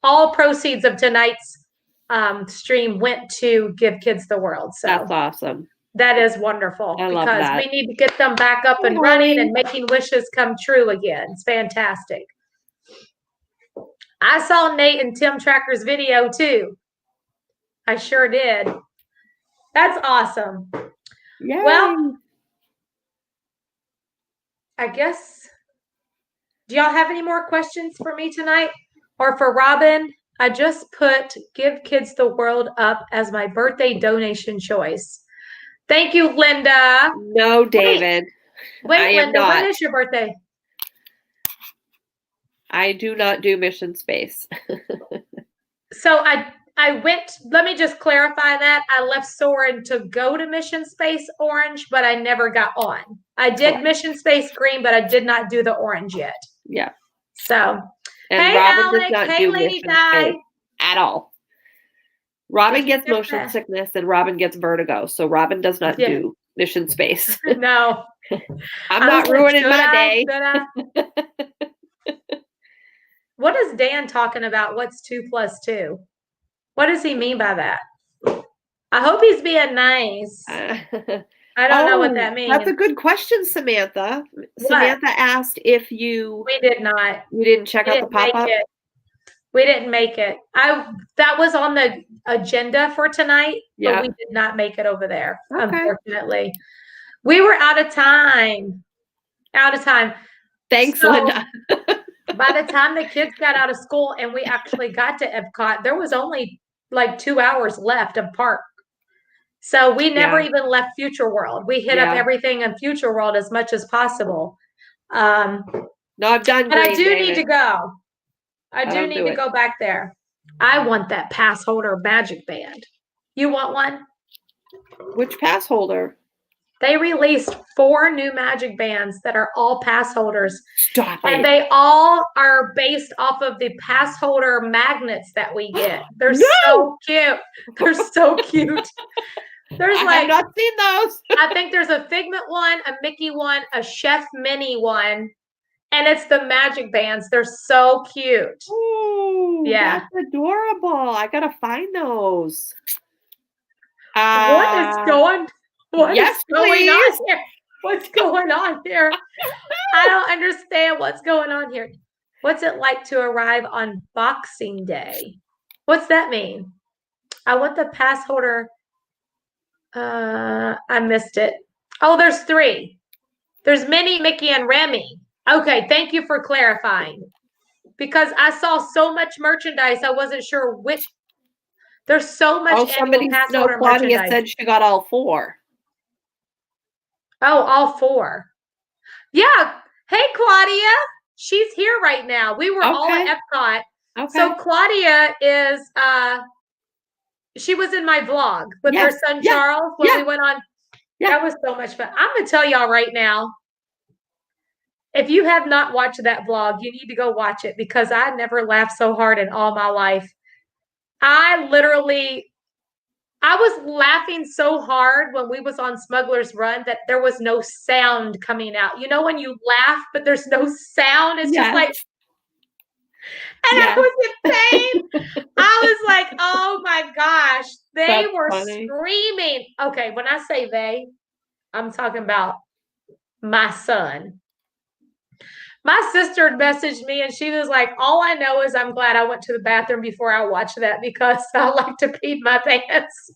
all proceeds of tonight's stream went to Give Kids the World. So that's awesome. That is wonderful love because that. we need to get them back up and running and making wishes come true again. It's fantastic. I saw Nate and Tim Tracker's video too. I sure did. That's awesome. Yay. Well, I guess, do y'all have any more questions for me tonight or for Robin? I just put Give Kids the World up as my birthday donation choice. Thank you, Linda. No, David. Wait, Linda, when is your birthday? I do not do Mission Space. So I went, let me just clarify that. I left Soarin' to go to Mission Space Orange, but I never got on. I did Mission Space Green, but I did not do the orange yet. Yeah. So, and hey, Robin Alec. does not hey, do Lady Mission Di. Space at all. Robin gets motion sickness and Robin gets vertigo. So Robin does not do Mission Space. No. I'm not ruining my day. What is Dan talking about? What's 2 + 2? What does he mean by that? I hope he's being nice. I don't know what that means. That's a good question, Samantha. Samantha asked if you We did not. didn't check We out the didn't make pop-up. it. We didn't make it. That was on the agenda for tonight, Yeah. but we did not make it over there, Okay. unfortunately. We were out of time. Out of time. Thanks, So, Linda. by the time the kids got out of school and we actually got to Epcot, there was only like 2 hours left of park. So we never even left Future World. We hit up everything in Future World as much as possible. No, I've done But I green, do David. need to go. I do don't need do to it. go back there. I want that pass holder magic band. You want one? Which pass holder? They released 4 new magic bands that are all pass holders. Stop And it. they all are based off of the pass holder magnets that we get. They're No! so cute. They're so cute. There's I like, have not seen those. I think there's a Figment one, a Mickey one, a Chef Mini one, and it's the magic bands. They're so cute. Ooh, Yeah. that's adorable. I gotta find those. What is going on please. here? What's going on here? I don't understand what's going on here. What's it like to arrive on Boxing Day? What's that mean? I want the pass holder. I missed it. Oh, there's 3. There's Minnie, Mickey, and Remy. Okay, thank you for clarifying. Because I saw so much merchandise, I wasn't sure which. There's so much annual pass holder Claudia merchandise. said she got all 4. Oh, all 4. Yeah. Hey, Claudia. She's here right now. We were all at Epcot. Okay. So Claudia is she was in my vlog with her son Charles when we went on. That was so much fun. I'm gonna tell y'all right now. If you have not watched that vlog, you need to go watch it because I never laughed so hard in all my life. I was laughing so hard when we was on Smuggler's Run that there was no sound coming out. You know when you laugh, but there's no sound? It's just like, and I was in pain. I was like, oh my gosh. They were screaming. Okay, when I say they, I'm talking about my son. My sister messaged me and she was like, all I know is I'm glad I went to the bathroom before I watched that because I like to pee my pants.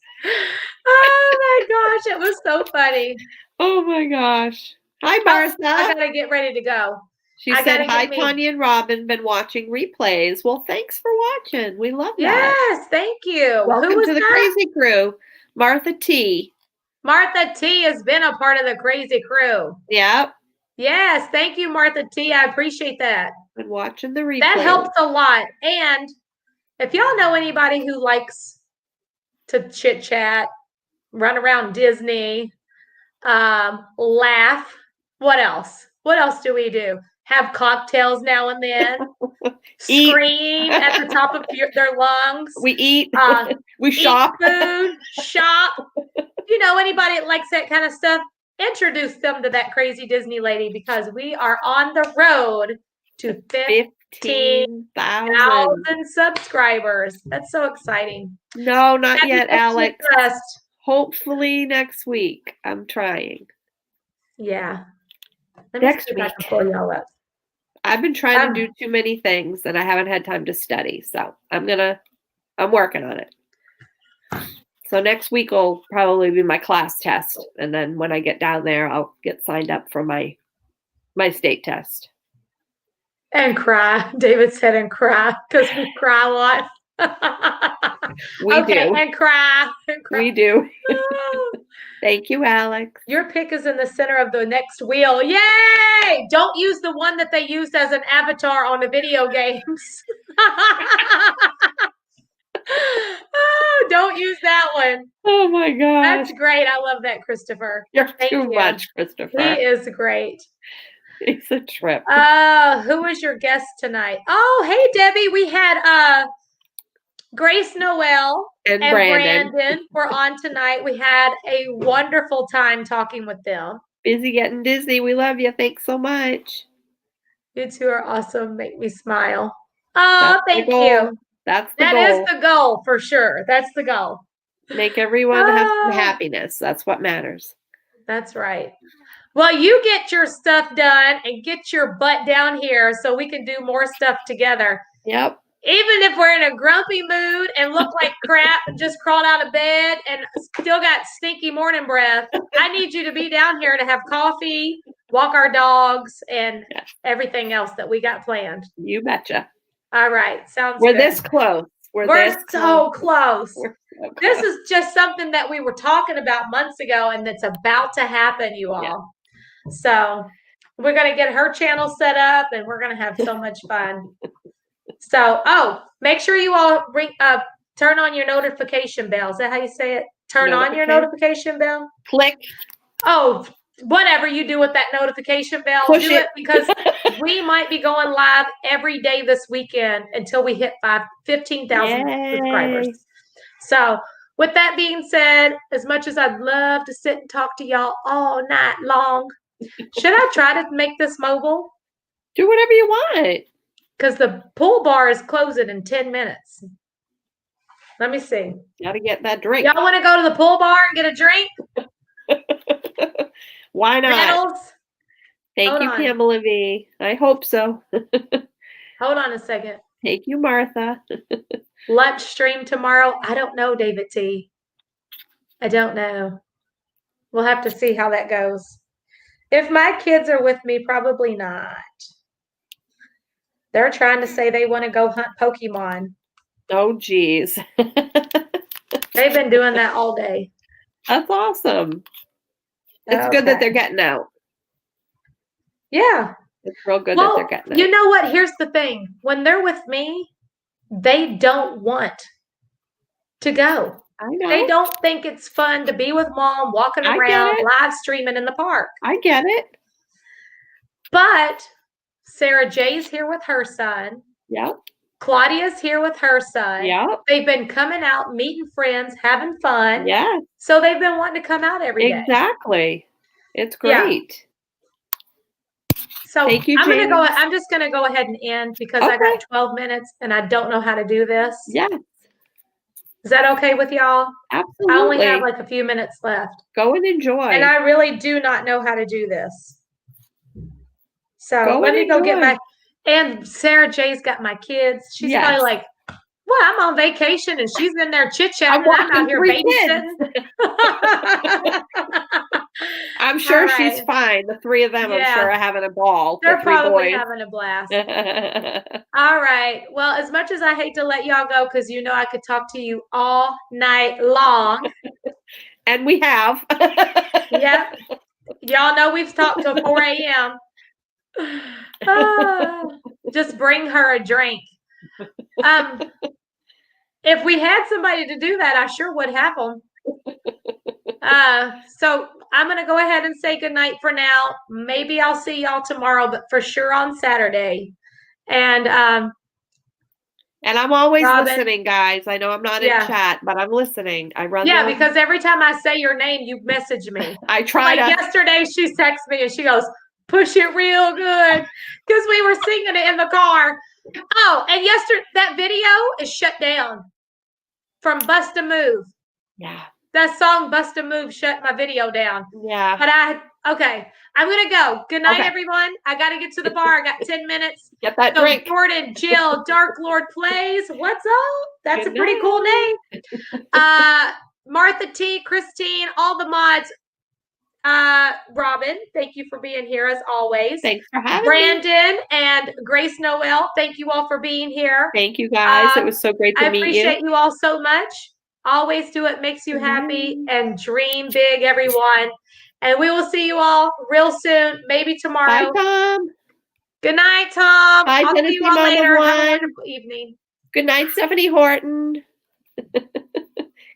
Oh my gosh, it was so funny. Oh my gosh. Hi, Martha. I gotta get ready to go. She said, hi, Tanya and Robin, been watching replays. Well, thanks for watching. We love that. Yes, thank you. Welcome to the Crazy Crew. Martha T. Martha T has been a part of the Crazy Crew. Yep. Yes, thank you, Martha T. I appreciate that. Been watching the replay. That helps a lot. And if y'all know anybody who likes to chit chat, run around Disney, laugh, what else? What else do we do? Have cocktails now and then, scream at the top of their lungs. We eat. We shop. Eat food, shop. You know, anybody that likes that kind of stuff, introduce them to that crazy Disney lady because we are on the road to 15,000 subscribers. That's so exciting. No, not yet, Alex. Hopefully next week. I'm trying. Yeah. Next week. Pull y'all up. I've been trying to do too many things and I haven't had time to study. So I'm working on it. So next week will probably be my class test. And then when I get down there, I'll get signed up for my state test. And cry. David said and cry because we cry a lot. We do. And cry. We do. Thank you, Alex. Your pick is in the center of the next wheel. Yay! Don't use the one that they used as an avatar on the video games. Oh, don't use that one. Oh my God. That's great. I love that, Christopher. You're too much, Christopher. He is great. It's a trip. Who was your guest tonight? Oh, hey, Debbie. We had Grace Noel and Brandon were on tonight. We had a wonderful time talking with them. Busy getting Disney. We love you. Thanks so much. You two are awesome. Make me smile. Oh, thank you. That's the goal. That is the goal for sure. That's the goal. Make everyone have some happiness. That's what matters. That's right. Well, you get your stuff done and get your butt down here so we can do more stuff together. Yep. Even if we're in a grumpy mood and look like crap and just crawled out of bed and still got stinky morning breath, I need you to be down here to have coffee, walk our dogs, and everything else that we got planned. You betcha. All right. Sounds We're good. this close. We're this so close. We're so close. This is just something that we were talking about months ago, and that's about to happen, you all. Yeah. So we're going to get her channel set up, and we're going to have so much fun. So, make sure you all turn on your notification bell. Is that how you say it? Turn on your notification bell? Click. Oh, whatever you do with that notification bell, Push do it. because we might be going live every day this weekend until we hit 15,000 subscribers. So, with that being said, as much as I'd love to sit and talk to y'all all night long, should I try to make this mobile? Do whatever you want. Because the pool bar is closing in 10 minutes. Let me see. Gotta get that drink. Y'all want to go to the pool bar and get a drink? Why not? Reynolds? Thank Hold you, on. Pamela V. I hope so. Hold on a second. Thank you, Martha. Lunch stream tomorrow? I don't know, David T. I don't know. We'll have to see how that goes. If my kids are with me, probably not. They're trying to say they want to go hunt Pokemon. Oh, geez. They've been doing that all day. That's awesome. It's good that they're getting out. Yeah. It's real good that they're getting out. You know what? Here's the thing. When they're with me, they don't want to go. I know. They don't think it's fun to be with mom, walking around, live streaming in the park. I get it. But Sarah J's here with her son. Yep. Claudia's here with her son. Yep. They've been coming out, meeting friends, having fun. Yeah. So they've been wanting to come out every day. Exactly. It's great. Yeah. So thank you, I'm just gonna go ahead and end because I got 12 minutes and I don't know how to do this. Yeah. Is that okay with y'all? Absolutely. I only have like a few minutes left. Go and enjoy. And I really do not know how to do this. So let me go get my, and Sarah J's got my kids. She's probably like, well, I'm on vacation and she's in there chit-chatting and I'm out here babysitting. I'm sure she's fine. The three of them, I'm sure, are having a ball. They're probably boys. having a blast. All right. Well, as much as I hate to let y'all go, because you know I could talk to you all night long. And we have. Yep. Y'all know we've talked till 4 a.m. Just bring her a drink. If we had somebody to do that, I sure would have them. So I'm going to go ahead and say goodnight for now. Maybe I'll see y'all tomorrow, but for sure on Saturday. And I'm always listening, guys. I know I'm not in chat, but I'm listening. I run. Yeah, because every time I say your name, you message me. I try like yesterday, she texted me and she goes, "Push it real good," because we were singing it in the car. Oh, and yesterday that video is shut down from Bust a Move. Yeah. That song Bust a Move shut my video down. Yeah. But I'm going to go. Good night, everyone. I got to get to the bar. I got 10 minutes. Get that drink. Jordan, Jill, Dark Lord Plays. What's up? That's a pretty cool name. Martha T, Christine, all the mods. Robin, thank you for being here as always. Thanks for having me. Brandon and Grace Noel, thank you all for being here. Thank you guys. It was so great to meet you. I appreciate you all so much. Always do what makes you happy and dream big, everyone. And we will see you all real soon, maybe tomorrow. Bye, Tom. Good night, Tom. Bye, I'll see you all later. Have a wonderful evening. Good night, Stephanie Horton.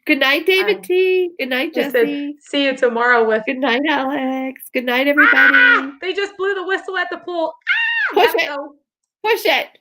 Good night, David T. Good night, Jesse. See you tomorrow with. Good night, Alex. Good night, everybody. They just blew the whistle at the pool. Push it. Push it.